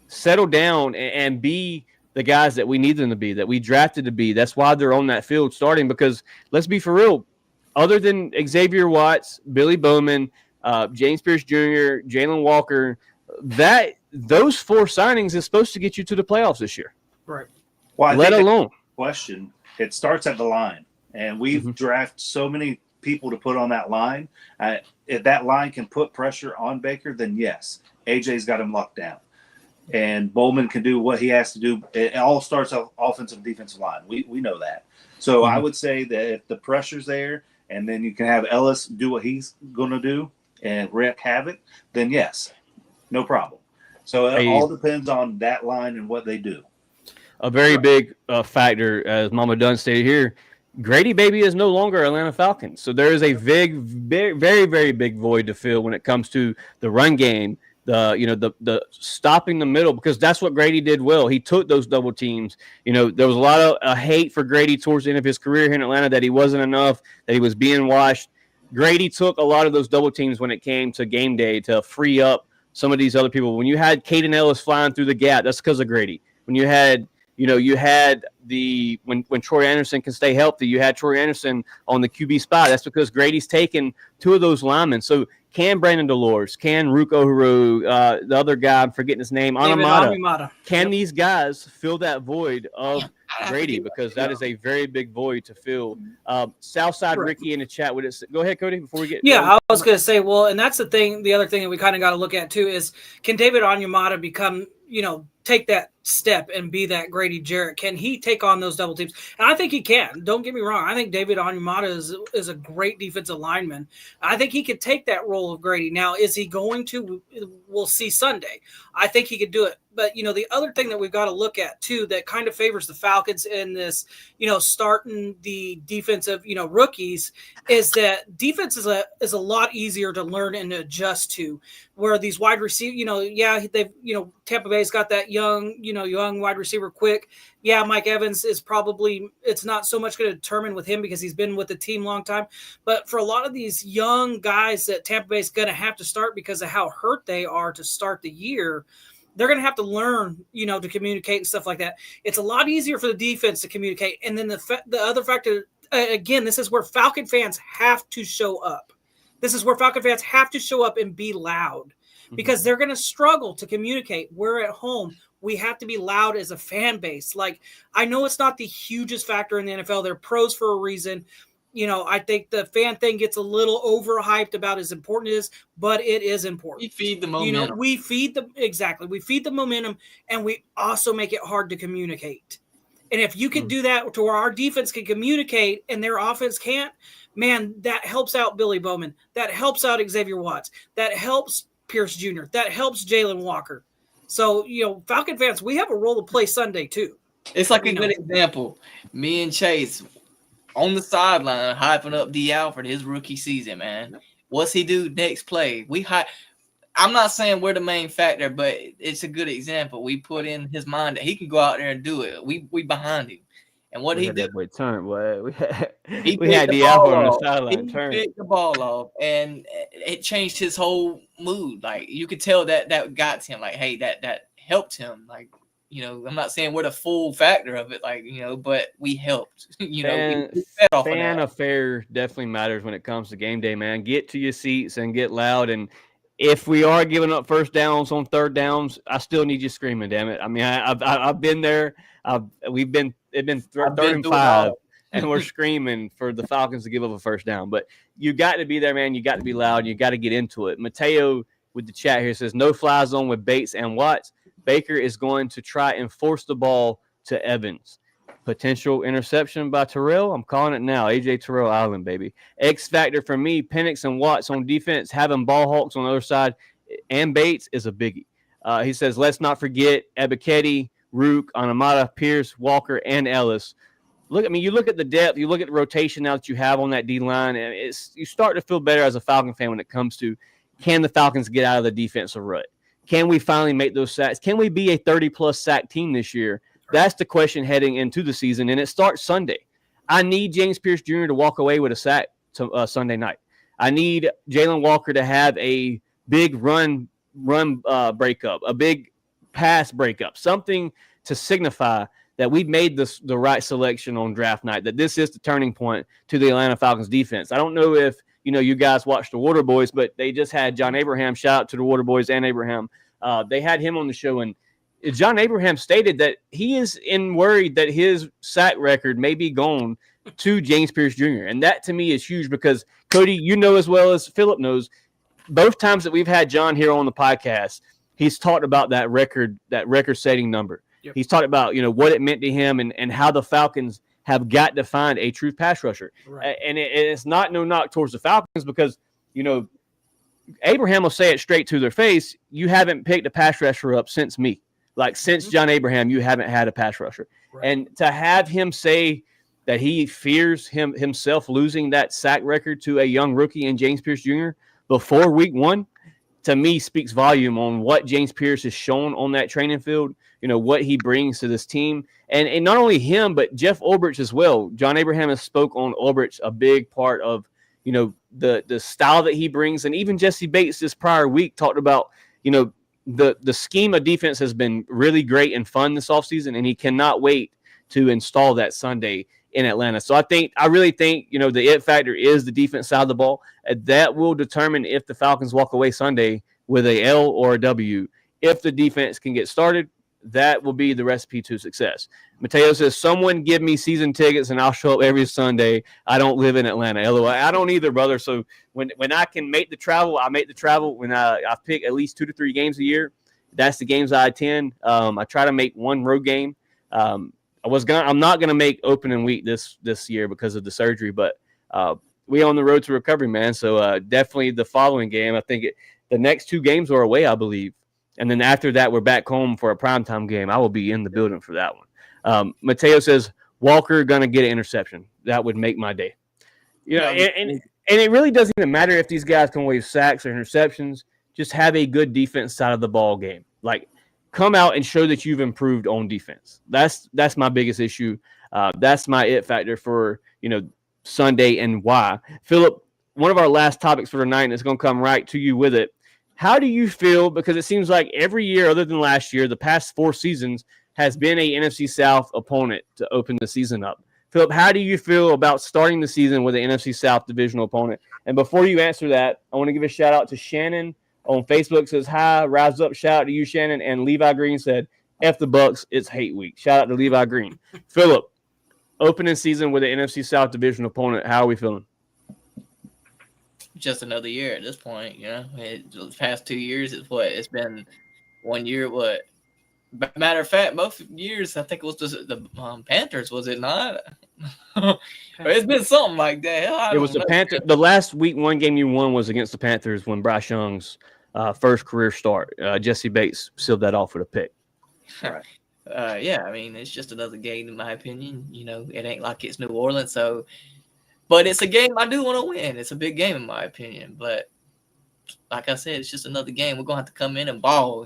settle down and be the guys that we need them to be, that we drafted to be? That's why they're on that field starting, because let's be for real, other than Xavier Watts, Billy Bowman, James Pierce Jr., Jalen Walker, those 4 signings is supposed to get you to the playoffs this year. Right. Well, let alone. Question. It starts at the line, and we've drafted so many people to put on that line. If that line can put pressure on Baker, then yes, AJ's got him locked down. And Bowman can do what he has to do. It all starts off offensive and defensive line. We know that. So I would say that if the pressure's there, and then you can have Ellis do what he's going to do and wreak havoc, then yes, no problem. So it all depends on that line and what they do. A very big factor, as Mama Dunn stated here, Grady Baby is no longer Atlanta Falcons. So there is a very, very big void to fill when it comes to the run game, the stopping the middle, because that's what Grady did well. He took those double teams. There was a lot of hate for Grady towards the end of his career here in Atlanta, that he wasn't enough, that he was being washed. Grady took a lot of those double teams when it came to game day to free up some of these other people. When you had Caden Ellis flying through the gap, that's because of Grady. When you had when Troy Anderson can stay healthy, you had Troy Anderson on the QB spot. That's because Grady's taken 2 of those linemen. So can Brandon Dolores, can Rook Ohurohu, the other guy, I'm forgetting his name, Anamata. Can these guys fill that void of Grady? Because that is a very big void to fill. Southside Ricky in the chat with it. Go ahead, Cody, before we get I was going to say, well, and that's the thing. The other thing that we kind of got to look at too is, can David Onyemata become, take that step and be that Grady Jarrett? Can he take on those double teams? And I think he can. Don't get me wrong. I think David Onyemata is a great defensive lineman. I think he could take that role of Grady. Now, is he going to? we'll see Sunday. I think he could do it. But, the other thing that we've got to look at, too, that kind of favors the Falcons in this, starting the defensive, rookies, is that defense is a lot easier to learn and adjust to, where these wide receivers, they've, Tampa Bay's got that young wide receiver quick. Yeah, Mike Evans is probably, it's not so much going to determine with him because he's been with the team a long time. But for a lot of these young guys that Tampa Bay's going to have to start because of how hurt they are to start the year, they're going to have to learn, to communicate and stuff like that. It's a lot easier for the defense to communicate. And then the other factor, again, this is where Falcon fans have to show up. This is where Falcon fans have to show up and be loud because they're going to struggle to communicate. We're at home. We have to be loud as a fan base. Like, I know it's not the hugest factor in the NFL. They're pros for a reason. I think the fan thing gets a little overhyped about as important it is, but it is important. We feed the momentum. We feed the momentum, and we also make it hard to communicate. And if you can do that to where our defense can communicate and their offense can't, man, that helps out Billy Bowman. That helps out Xavier Watts. That helps Pierce Jr. That helps Jalen Walker. So, Falcon fans, we have a role to play Sunday too. It's like a good example. Me and Chase on the sideline hyping up D. Alford his rookie season, man. What's he do next play? I'm not saying we're the main factor, but it's a good example. We put in his mind that he can go out there and do it. We behind him. And what he did, we had D. Alford on the sideline. He picked the ball off, and it changed his whole mood. Like, you could tell that got to him. Like, hey, that helped him. Like, I'm not saying we're the full factor of it, like, but we helped. We fed off of fan that. affair definitely matters when it comes to game day, man. Get to your seats and get loud. And if we are giving up first downs on third downs, I still need you screaming, damn it. I mean, I've been there. It's been third and 5, and we're screaming for the Falcons to give up a first down. But you got to be there, man. You got to be loud. You got to get into it. Mateo with the chat here says no fly zone with Bates and Watts. Baker is going to try and force the ball to Evans. Potential interception by Terrell. I'm calling it now. AJ Terrell Island, baby. X factor for me, Penix and Watts on defense, having ball hawks on the other side, and Bates is a biggie. He says, let's not forget Ebiketie, Rook, Anamata, Pierce, Walker, and Ellis. You look at the depth, you look at the rotation now that you have on that D-line, and you start to feel better as a Falcon fan when it comes to, can the Falcons get out of the defensive rut? Can we finally make those sacks? Can we be a 30-plus sack team this year? That's the question heading into the season, and it starts Sunday. I need James Pierce Jr. to walk away with a sack Sunday night. I need Jalen Walker to have a big run breakup, a big pass breakup, something to signify that we've made the right selection on draft night, that this is the turning point to the Atlanta Falcons defense. I don't know if you guys watched the Water Boys, but they just had John Abraham. Shout out to the Water Boys and Abraham. They had him on the show, and John Abraham stated that he is worried that his sack record may be gone to James Pierce Jr. And that to me is huge because, Cody, as well as Philip knows, both times that we've had John here on the podcast, he's talked about that record-setting number. Yep. He's talked about, what it meant to him and how the Falcons have got to find a true pass rusher. Right. And it's not no knock towards the Falcons because, Abraham will say it straight to their face. You haven't picked a pass rusher up since me. Like, since John Abraham, you haven't had a pass rusher. Right. And to have him say that he fears himself losing that sack record to a young rookie in James Pierce Jr. before week 1, to me speaks volume on what James Pierce has shown on that training field, what he brings to this team. And not only him, but Jeff Ulbrich as well. John Abraham has spoke on Ulbrich, a big part of, the style that he brings. And even Jesse Bates this prior week talked about, the scheme of defense has been really great and fun this offseason, and he cannot wait to install that Sunday in Atlanta. So I really think, the it factor is the defense side of the ball. That will determine if the Falcons walk away Sunday with a L or a W. If the defense can get started, that will be the recipe to success. Mateo says, someone give me season tickets and I'll show up every Sunday. I don't live in Atlanta. LOL. I don't either, brother. So when I can make the travel, I make the travel. When I pick at least 2 to 3 games a year, that's the games I attend. I try to make one road game. I'm not gonna make opening week this year because of the surgery, but we on the road to recovery, man. So definitely the following game, I think The next 2 games are away, I believe. And then after that, we're back home for a primetime game. I will be in the building for that one. Mateo says, Walker going to get an interception. That would make my day. And it really doesn't even matter if these guys can wave sacks or interceptions. Just have a good defense side of the ball game. Like, come out and show that you've improved on defense. That's my biggest issue. That's my it factor for, Sunday and why. Philip, one of our last topics for tonight, and it's going to come right to you with it. How do you feel? Because it seems like every year other than last year, the past 4 seasons has been a NFC South opponent to open the season up. Philip, how do you feel about starting the season with an NFC South divisional opponent? And before you answer that, I want to give a shout out to Shannon on Facebook. Says, hi, rise up. Shout out to you, Shannon. And Levi Green said, F the Bucks, it's hate week. Shout out to Levi Green. Philip, opening season with an NFC South division opponent, how are we feeling? Just another year at this point, the past 2 years it's been 1 year. Matter of fact, both years I think it was the Panthers, was it not? It's been something like that. It was the Panthers. The last week 1 game you won was against the Panthers when Bryce Young's first career start. Jesse Bates sealed that off with a pick. Right. Yeah, I mean, it's just another game in my opinion. It ain't like it's New Orleans, but it's a game I do want to win. It's a big game in my opinion. But like I said, it's just another game. We're gonna have to come in and ball.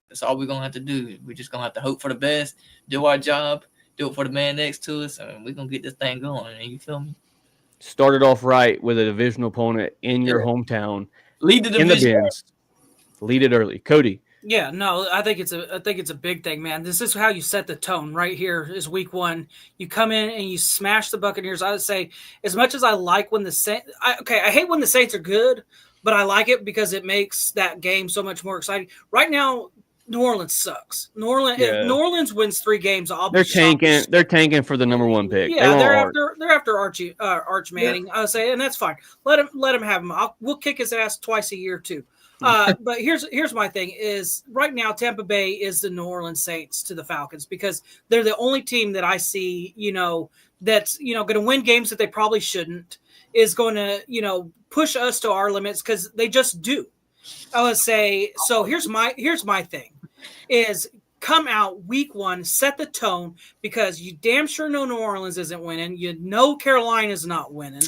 That's all we're gonna have to do. We're just gonna have to hope for the best, do our job, do it for the man next to us, and we're gonna get this thing going. And you feel me? Started off right with a divisional opponent in your hometown. Lead the division. In the bins. Lead it early. Cody. Yeah, no, I think it's a big thing, man. This is how you set the tone right here is week 1. You come in and you smash the Buccaneers. I would say, as much as I like when the Saints – I hate when the Saints are good, but I like it because it makes that game so much more exciting. Right now, New Orleans sucks. If New Orleans wins 3 games, I'll be shocked. They're tanking for the number 1 pick. Yeah, they're after Arch Manning. Yeah. I would say, and that's fine. Let him have him. We'll kick his ass twice a year too. But here's my thing is right now Tampa Bay is the New Orleans Saints to the Falcons because they're the only team that I see, that's, going to win games that they probably shouldn't, is going to, push us to our limits because they just do. I would say, so here's my thing is come out week 1, set the tone because you damn sure know New Orleans isn't winning. You know Carolina's not winning.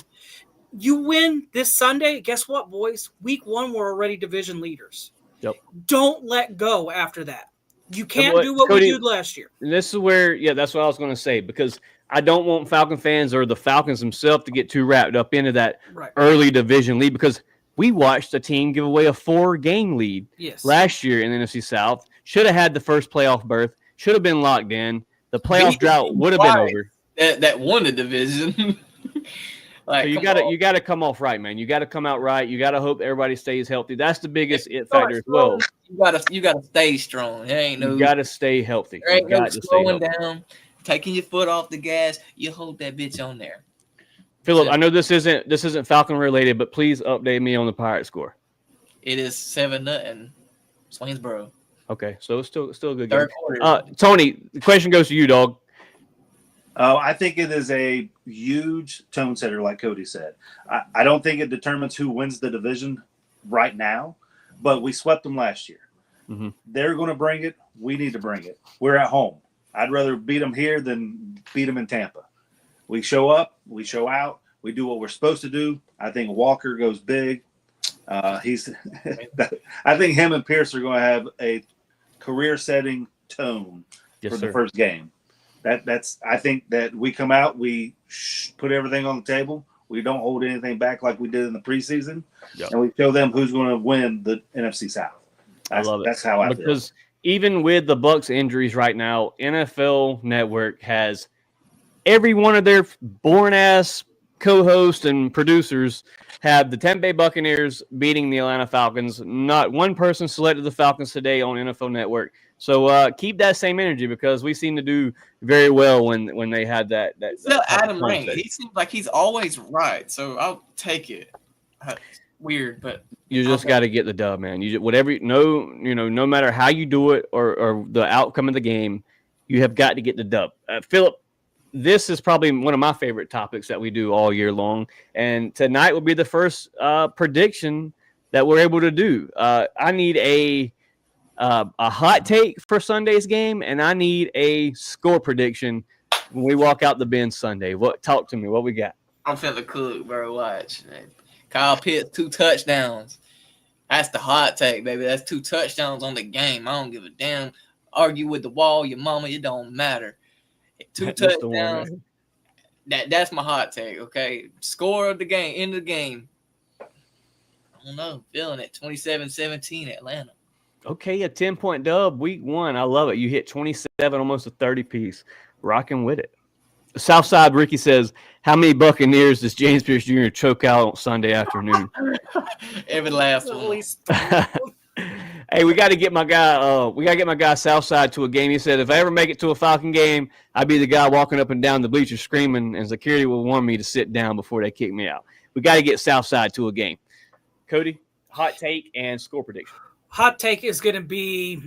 You win this Sunday, guess what, boys? Week 1, we're already division leaders. Yep. Don't let go after that. You can't do what Cody, we did last year. And this is where, that's what I was going to say, because I don't want Falcon fans or the Falcons themselves to get too wrapped up into that early division lead, because we watched a team give away a 4-game lead last year in the NFC South. Should have had the first playoff berth. Should have been locked in. The playoff drought would have been over. That won the division. So you gotta come off right, man. You gotta come out right. You gotta hope everybody stays healthy. That's the biggest it factor as well. You gotta stay strong. You gotta stay healthy. There ain't no slowing down, taking your foot off the gas. You hold that bitch on there. Philip, I know this isn't Falcon related, but please update me on the Pirate score. It is 7-0, Swainsboro. Okay, so it's still a good Third game. quarter. Tony, the question goes to you, dog. I think it is a huge tone setter, like Cody said. I don't think it determines who wins the division right now, but we swept them last year. Mm-hmm. They're going to bring it. We need to bring it. We're at home. I'd rather beat them here than beat them in Tampa. We show up. We show out. We do what we're supposed to do. I think Walker goes big. I think him and Pierce are going to have a career-setting tone for the first game. I think that we come out, we put everything on the table. We don't hold anything back like we did in the preseason, and we show them who's going to win the NFC South. I love it. That's how I feel. Because even with the Bucs injuries right now, NFL Network has every one of their born-ass co-hosts and producers have the Tampa Bay Buccaneers beating the Atlanta Falcons. Not one person selected the Falcons today on NFL Network. So keep that same energy because we seem to do very well when they had that. Adam Rank, he seems like he's always right. So I'll take it. Weird, but you just got to get the dub, man. No matter how you do it or the outcome of the game, you have got to get the dub. Philip, this is probably one of my favorite topics that we do all year long, and tonight will be the first prediction that we're able to do. I need a hot take for Sunday's game, and I need a score prediction when we walk out the Benz Sunday. Talk to me. What we got? I'm finna cook, bro. Watch. Kyle Pitts, 2 touchdowns. That's the hot take, baby. That's 2 touchdowns on the game. I don't give a damn. Argue with the wall, your mama, it don't matter. 2 touchdowns. That's my hot take, okay? Score of the game, end of the game. I don't know. Feeling it. 27-17 Atlanta. Okay, a 10-point dub, week 1. I love it. You hit 27, almost a 30-piece. Rocking with it. Southside Ricky says, how many Buccaneers does James Pierce Jr. choke out on Sunday afternoon? Every last one. Hey, we got to get my guy Southside to a game. He said, if I ever make it to a Falcon game, I'd be the guy walking up and down the bleachers screaming, and security will warn me to sit down before they kick me out. We got to get Southside to a game. Cody, hot take and score prediction. Hot take is going to be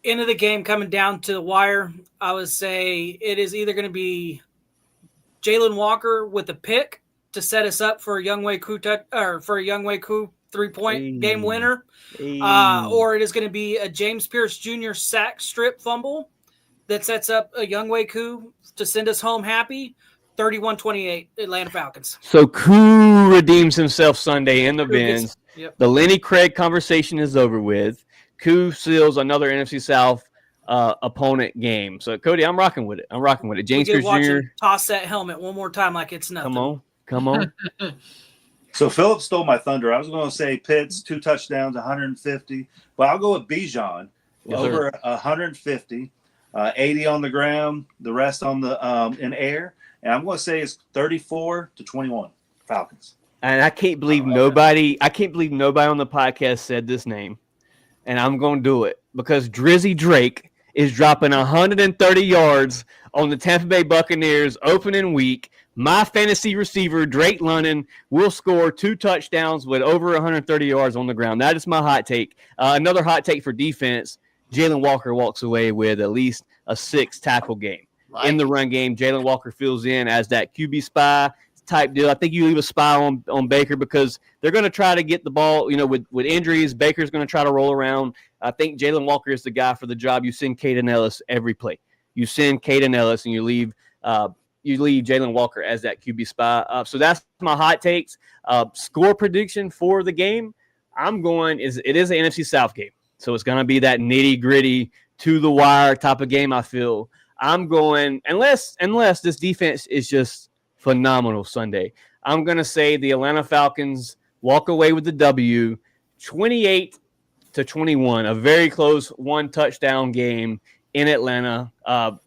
end of the game coming down to the wire. I would say it is either going to be Jalen Walker with a pick to set us up for a Younghoe Koo 3-point game winner, or it is going to be a James Pierce Jr. sack strip fumble that sets up a Younghoe Koo to send us home happy. 31-28 Atlanta Falcons. So Koo redeems himself Sunday in the Benz. Yep. The Lenny Craig conversation is over with. Koo seals another NFC South opponent game. So Cody, I'm rocking with it. James Pierce Jr. Toss that helmet one more time like it's nothing. Come on. So Philip stole my thunder. I was going to say Pitts, 2 touchdowns, 150, but I'll go with Bijan over 150, 80 on the ground, the rest on the in air, and I'm going to say it's 34-21 Falcons. And I can't believe nobody on the podcast said this name, and I'm going to do it because Drizzy Drake is dropping 130 yards on the Tampa Bay Buccaneers opening week. My fantasy receiver, Drake London, will score 2 touchdowns with over 130 yards on the ground. That is my hot take. Another hot take for defense, Jalen Walker walks away with at least a 6-tackle game. In the run game, Jalen Walker fills in as that QB spy type deal. I think you leave a spy on Baker because they're going to try to get the ball, with injuries. Baker's going to try to roll around. I think Jalen Walker is the guy for the job. You send Caden Ellis every play. You send Caden Ellis and you leave Jalen Walker as that QB spy. So that's my hot takes. Score prediction for the game, it is an NFC South game. So it's going to be that nitty-gritty, to-the-wire type of game, I feel. I'm going, unless this defense is just phenomenal Sunday, I'm going to say the Atlanta Falcons walk away with the W, 28-21, a very close 1-touchdown game in Atlanta,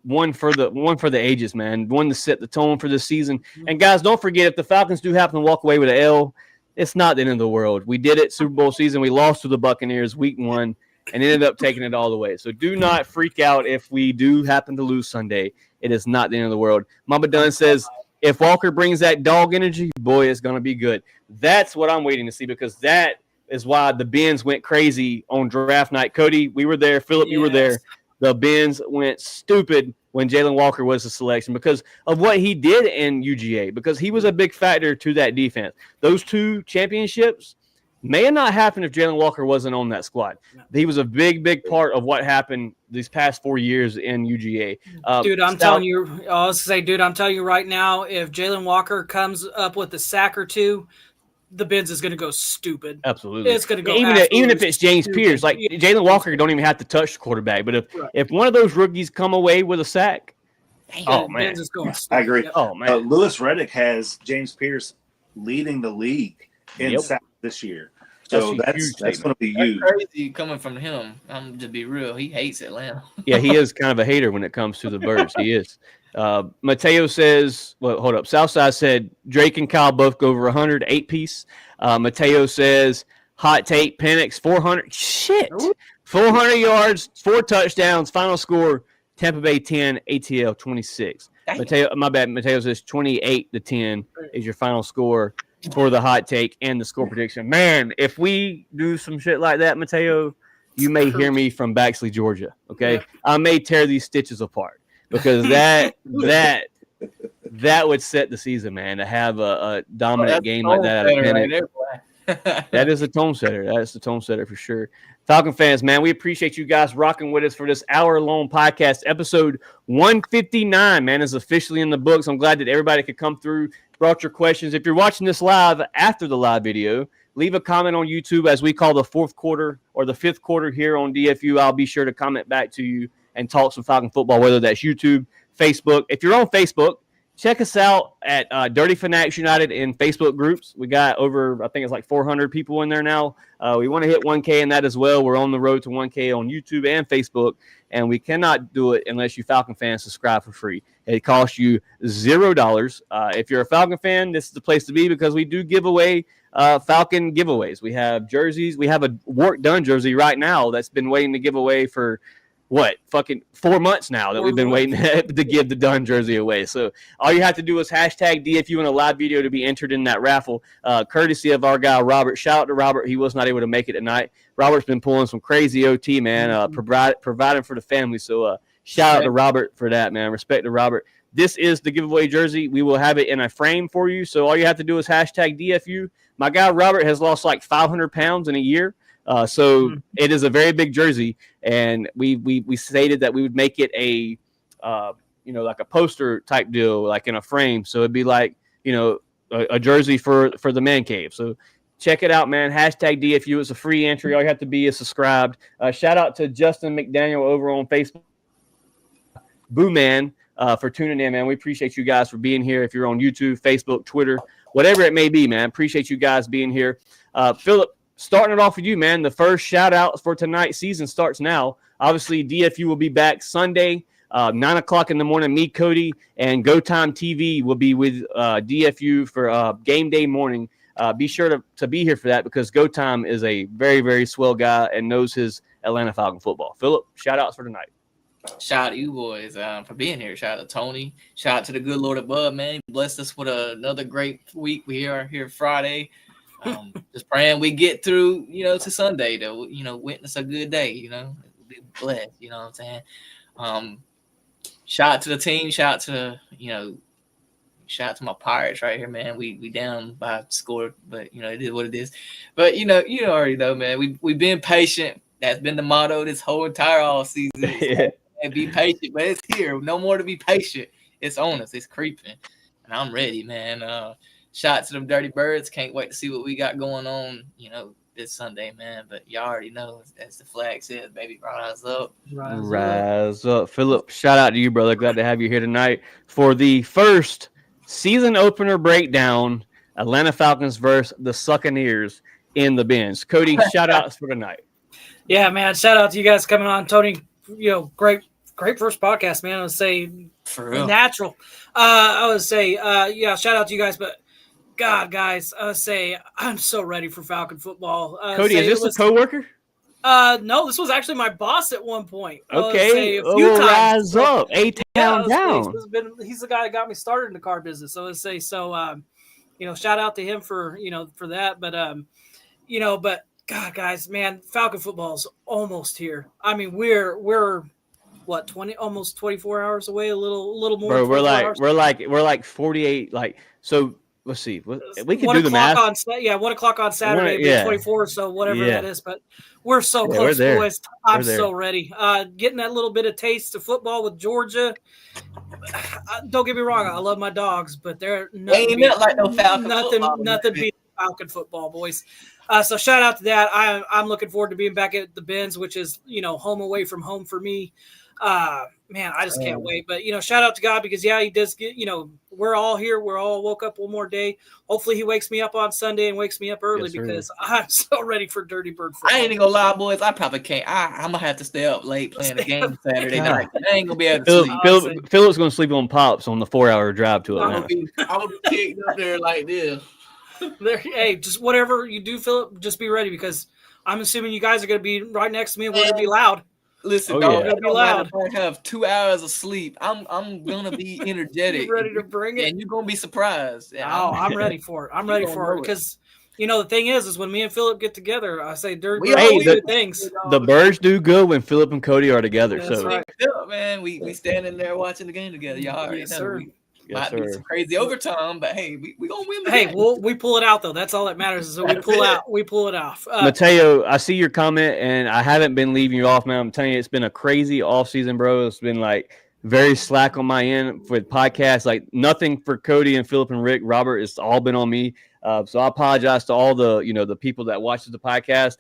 one for the ages, man. One to set the tone for this season. And guys, don't forget, if the Falcons do happen to walk away with an L, it's not the end of the world. We did it Super Bowl season. We lost to the Buccaneers week 1 and ended up taking it all the way. So do not freak out if we do happen to lose Sunday. It is not the end of the world. Mama Dunn says, if Walker brings that dog energy, boy, it's going to be good. That's what I'm waiting to see because that is why the Benz went crazy on draft night. Cody, we were there. Philip, you were there. The Benz went stupid when Jalen Walker was the selection because of what he did in UGA, because he was a big factor to that defense. Those 2 championships may have not happened if Jalen Walker wasn't on that squad. He was a big, big part of what happened these past 4 years in UGA. I'm telling you right now, if Jalen Walker comes up with a sack or 2, the Benz is going to go stupid. Absolutely. It's going to go even if it's James Pierce. Like Jalen Walker don't even have to touch the quarterback. But if one of those rookies come away with a sack, man. I agree. Yep. Oh, man. Lewis Reddick has James Pierce leading the league in sacks this year. So that's going to be huge. That's crazy coming from him. I'm to be real. He hates Atlanta. Yeah, he is kind of a hater when it comes to the Birds. He is. Mateo says, well, hold up. Southside said Drake and Kyle both go over 100, 8-piece. Mateo says, hot take, Penix, 400. Shit. 400 yards, 4 touchdowns, final score, Tampa Bay 10, ATL 26. Mateo, my bad. Mateo says 28-10 is your final score for the hot take and the score prediction. Man, if we do some shit like that, Mateo, you may hear me from Baxley, Georgia. Okay, yeah. I may tear these stitches apart because that would set the season, man. To have a dominant game like that. That is a tone setter. That is the tone setter for sure. Falcon fans, man, we appreciate you guys rocking with us for this hour-long podcast. Episode 159, man, is officially in the books. I'm glad that everybody could come through, brought your questions. If you're watching this live after the live video, leave a comment on YouTube as we call the fourth quarter or the fifth quarter here on DFU. I'll be sure to comment back to you and talk some Falcon football, whether that's YouTube, Facebook. If you're on Facebook, check us out at Dirty Fanatics United in Facebook groups. We got over, I think it's like 400 people in there now. We want to hit 1K in that as well. We're on the road to 1K on YouTube and Facebook, and we cannot do it unless you Falcon fans subscribe for free. It costs you $0. If you're a Falcon fan, this is the place to be because we do give away Falcon giveaways. We have jerseys. We have a work done jersey right now that's been waiting to give away for fucking 4 months now that we've been waiting to give the Dunn jersey away. So all you have to do is hashtag DFU in a live video to be entered in that raffle, courtesy of our guy, Robert. Shout out to Robert. He was not able to make it tonight. Robert's been pulling some crazy OT, man, providing for the family. So shout out to Robert for that, man. Respect to Robert. This is the giveaway jersey. We will have it in a frame for you. So all you have to do is hashtag DFU. My guy, Robert, has lost like 500 pounds in a year. So it is a very big jersey, and we stated that we would make it a, like a poster type deal, like in a frame. So it'd be like, a jersey for the man cave. So check it out, man. Hashtag DFU. It's a free entry. All you have to be is subscribed. Shout out to Justin McDaniel over on Facebook. Boo Man, for tuning in, man. We appreciate you guys for being here. If you're on YouTube, Facebook, Twitter, whatever it may be, man. Appreciate you guys being here. Philip, starting it off with you, man. The first shout-out for tonight's season starts now. Obviously, DFU will be back Sunday, 9 o'clock in the morning. Me, Cody, and Go Time TV will be with DFU for game day morning. Be sure to be here for that because Go Time is a very, very swell guy and knows his Atlanta Falcon football. Philip, shout-outs for tonight. Shout out to you boys for being here. Shout out to Tony. Shout out to the good Lord above, man. He blessed us with another great week. We are here Friday. Just praying we get through, to Sunday to, witness a good day, be blessed, you know what I'm saying? Shout out to the team, shout out to my Pirates right here, man. We down by score, but it is what it is. But you already know, man. We've been patient. That's been the motto this whole entire all season. Yeah. And be patient, but it's here. No more to be patient. It's on us. It's creeping, and I'm ready, man. Shout out to them Dirty Birds. Can't wait to see what we got going on, this Sunday, man. But y'all already know, as the flag says, baby, rise up. Rise up. Philip, shout out to you, brother. Glad to have you here tonight for the first season opener breakdown, Atlanta Falcons versus the Succaneers in the Bench. Cody, shout outs for tonight. Yeah, man. Shout out to you guys coming on. Tony, great first podcast, man. I would say For real. natural. I would say, shout out to you guys, but God, guys, I would say I'm so ready for Falcon football. Cody, is this a coworker? No, this was actually my boss at one point. Okay, Rise up, A-Town down. He's the guy that got me started in the car business. So let's say shout out to him for that. But God, guys, man, Falcon football is almost here. I mean, we're what, almost 24 hours away, a little more. Bro, we're like 48. So let's see. We can do the math. 1 o'clock on Saturday, 24. So whatever that is, but we're so close, boys. I'm so ready. Getting that little bit of taste of football with Georgia. Don't get me wrong, I love my dogs, but they're nothing beats Falcon football, boys. So shout out to that. I'm looking forward to being back at the Benz, which is home away from home for me. Man, I just can't wait. But shout out to God because he does get. We're all here. We're all woke up one more day. Hopefully, he wakes me up on Sunday and wakes me up early because I'm so ready for Dirty Bird football. I ain't gonna lie, boys. I probably can't. I'm gonna have to stay up late playing the game Saturday night. I ain't gonna be able to sleep. Philip's gonna sleep on Pops on the 4-hour drive to Atlanta. I'm gonna be kicked up there like this. Hey, just whatever you do, Philip, just be ready because I'm assuming you guys are going to be right next to me and we're going to be loud. Listen, dog, yeah. Be loud. If I have 2 hours of sleep, I'm going to be energetic. Ready to bring it. And you're going to be surprised. I'm ready for it. I'm ready for it because, the thing is when me and Philip get together, I say dirty things. The birds do good when Philip and Cody are together. That's right. Man, we standing there watching the game together. Y'all already know. Might be some crazy overtime, but hey, we gonna win. Hey, we pull it out though. That's all that matters. So we pull it off. Mateo, I see your comment, and I haven't been leaving you off, man. I'm telling you, it's been a crazy off season, bro. It's been like very slack on my end with podcasts. Like nothing for Cody and Philip and Rick. Robert, it's all been on me. So I apologize to all the the people that watches the podcast.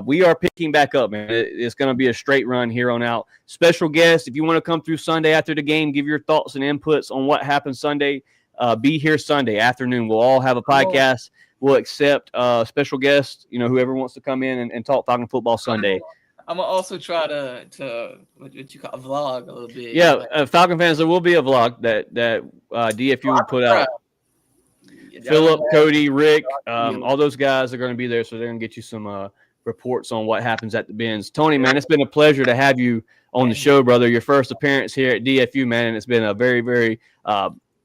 We are picking back up, man. It's going to be a straight run here on out. Special guest, if you want to come through Sunday after the game, give your thoughts and inputs on what happened Sunday. Be here Sunday afternoon. We'll all have a podcast. We'll accept special guests. Whoever wants to come in and talk Falcon football Sunday. I'm gonna also try to what you call a vlog a little bit. Yeah, Falcon fans, there will be a vlog that DFU will put out. Philip, Cody, Rick, all those guys are going to be there, so they're going to get you some reports on what happens at the bins. Tony, man, it's been a pleasure to have you on the show, brother. Your first appearance here at DFU, man, and it's been a very, very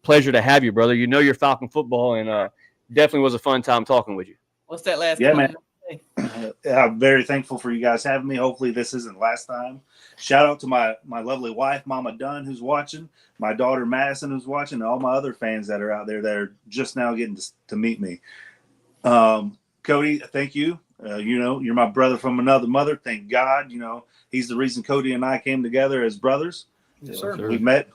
pleasure to have you, brother. Your Falcon football, and definitely was a fun time talking with you. What's that last? Yeah, man. I'm very thankful for you guys having me. Hopefully this isn't last time. Shout out to my lovely wife, Mama Dunn, who's watching, my daughter Madison, who's watching, and all my other fans that are out there that are just now getting to meet me. Cody, thank you. You're my brother from another mother. Thank God. He's the reason Cody and I came together as brothers. Yes, sir. We met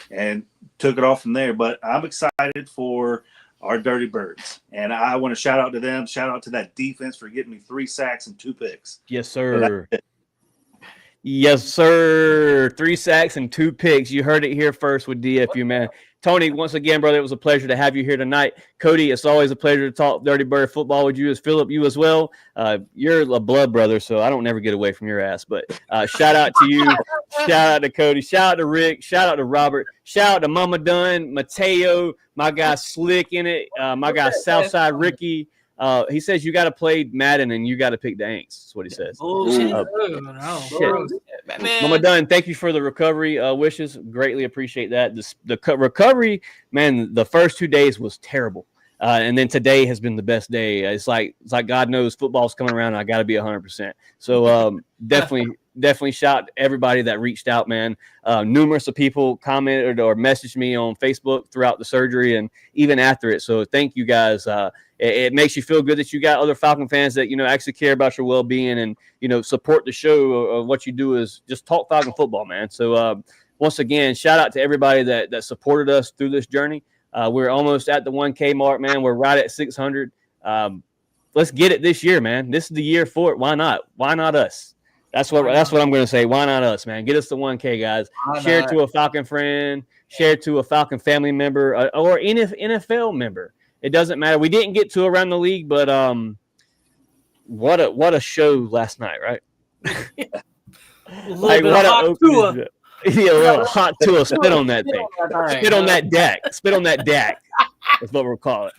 and took it off from there. But I'm excited for our Dirty Birds, and I want to shout out to them. Shout out to that defense for getting me 3 sacks and 2 picks. Yes, sir. Yes, sir. 3 sacks and 2 picks. You heard it here first with DFU, man. Tony, once again, brother, it was a pleasure to have you here tonight. Cody, it's always a pleasure to talk Dirty Bird football with you. As Philip, you as well. You're a blood brother, so I don't never get away from your ass. But shout out to you. Shout out to Cody. Shout out to Rick. Shout out to Robert. Shout out to Mama Dunn, Mateo, my guy Slick in it, my guy Southside Ricky. He says you got to play Madden and you got to pick the Aints. That's what he says. Mama Dunn, thank you for the recovery wishes. Greatly appreciate that. The recovery, man, the first 2 days was terrible. And then today has been the best day. It's like God knows football's coming around and I got to be 100%. So definitely shout everybody that reached out, man. Numerous of people commented or messaged me on Facebook throughout the surgery and even after it. So thank you guys. It makes you feel good that you got other Falcon fans that, actually care about your well-being and, support the show. What you do is just talk Falcon football, man. So once again, shout out to everybody that supported us through this journey. We're almost at the 1K mark, man. We're right at 600. Let's get it this year, man. This is the year for it. Why not? Why not us? That's what I'm going to say. Why not us, man? Get us to 1K, guys. Share it to a Falcon friend. Share it to a Falcon family member or NFL member. It doesn't matter. We didn't get to around the league, but what a show last night, right? What a Tua. Yeah, a little hot Tua. Spit on that thing. Spit on that Dak. Spit on that Dak. That's what we'll call it.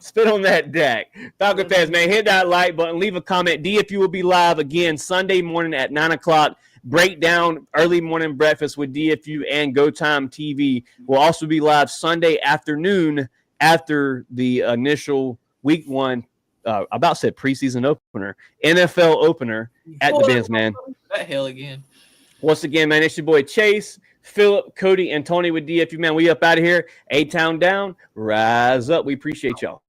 Spit on that Dak. Falcon fans, man, hit that like button. Leave a comment. DFU will be live again Sunday morning at 9 o'clock. Breakdown, early morning breakfast with DFU and Go Time TV. We'll also be live Sunday afternoon after the initial week 1, I about said preseason opener, NFL opener at the Benz, man. That hell again. Once again, man, it's your boy Chase, Philip, Cody, and Tony with DFU, man. We up out of here. A-Town down. Rise up. We appreciate y'all.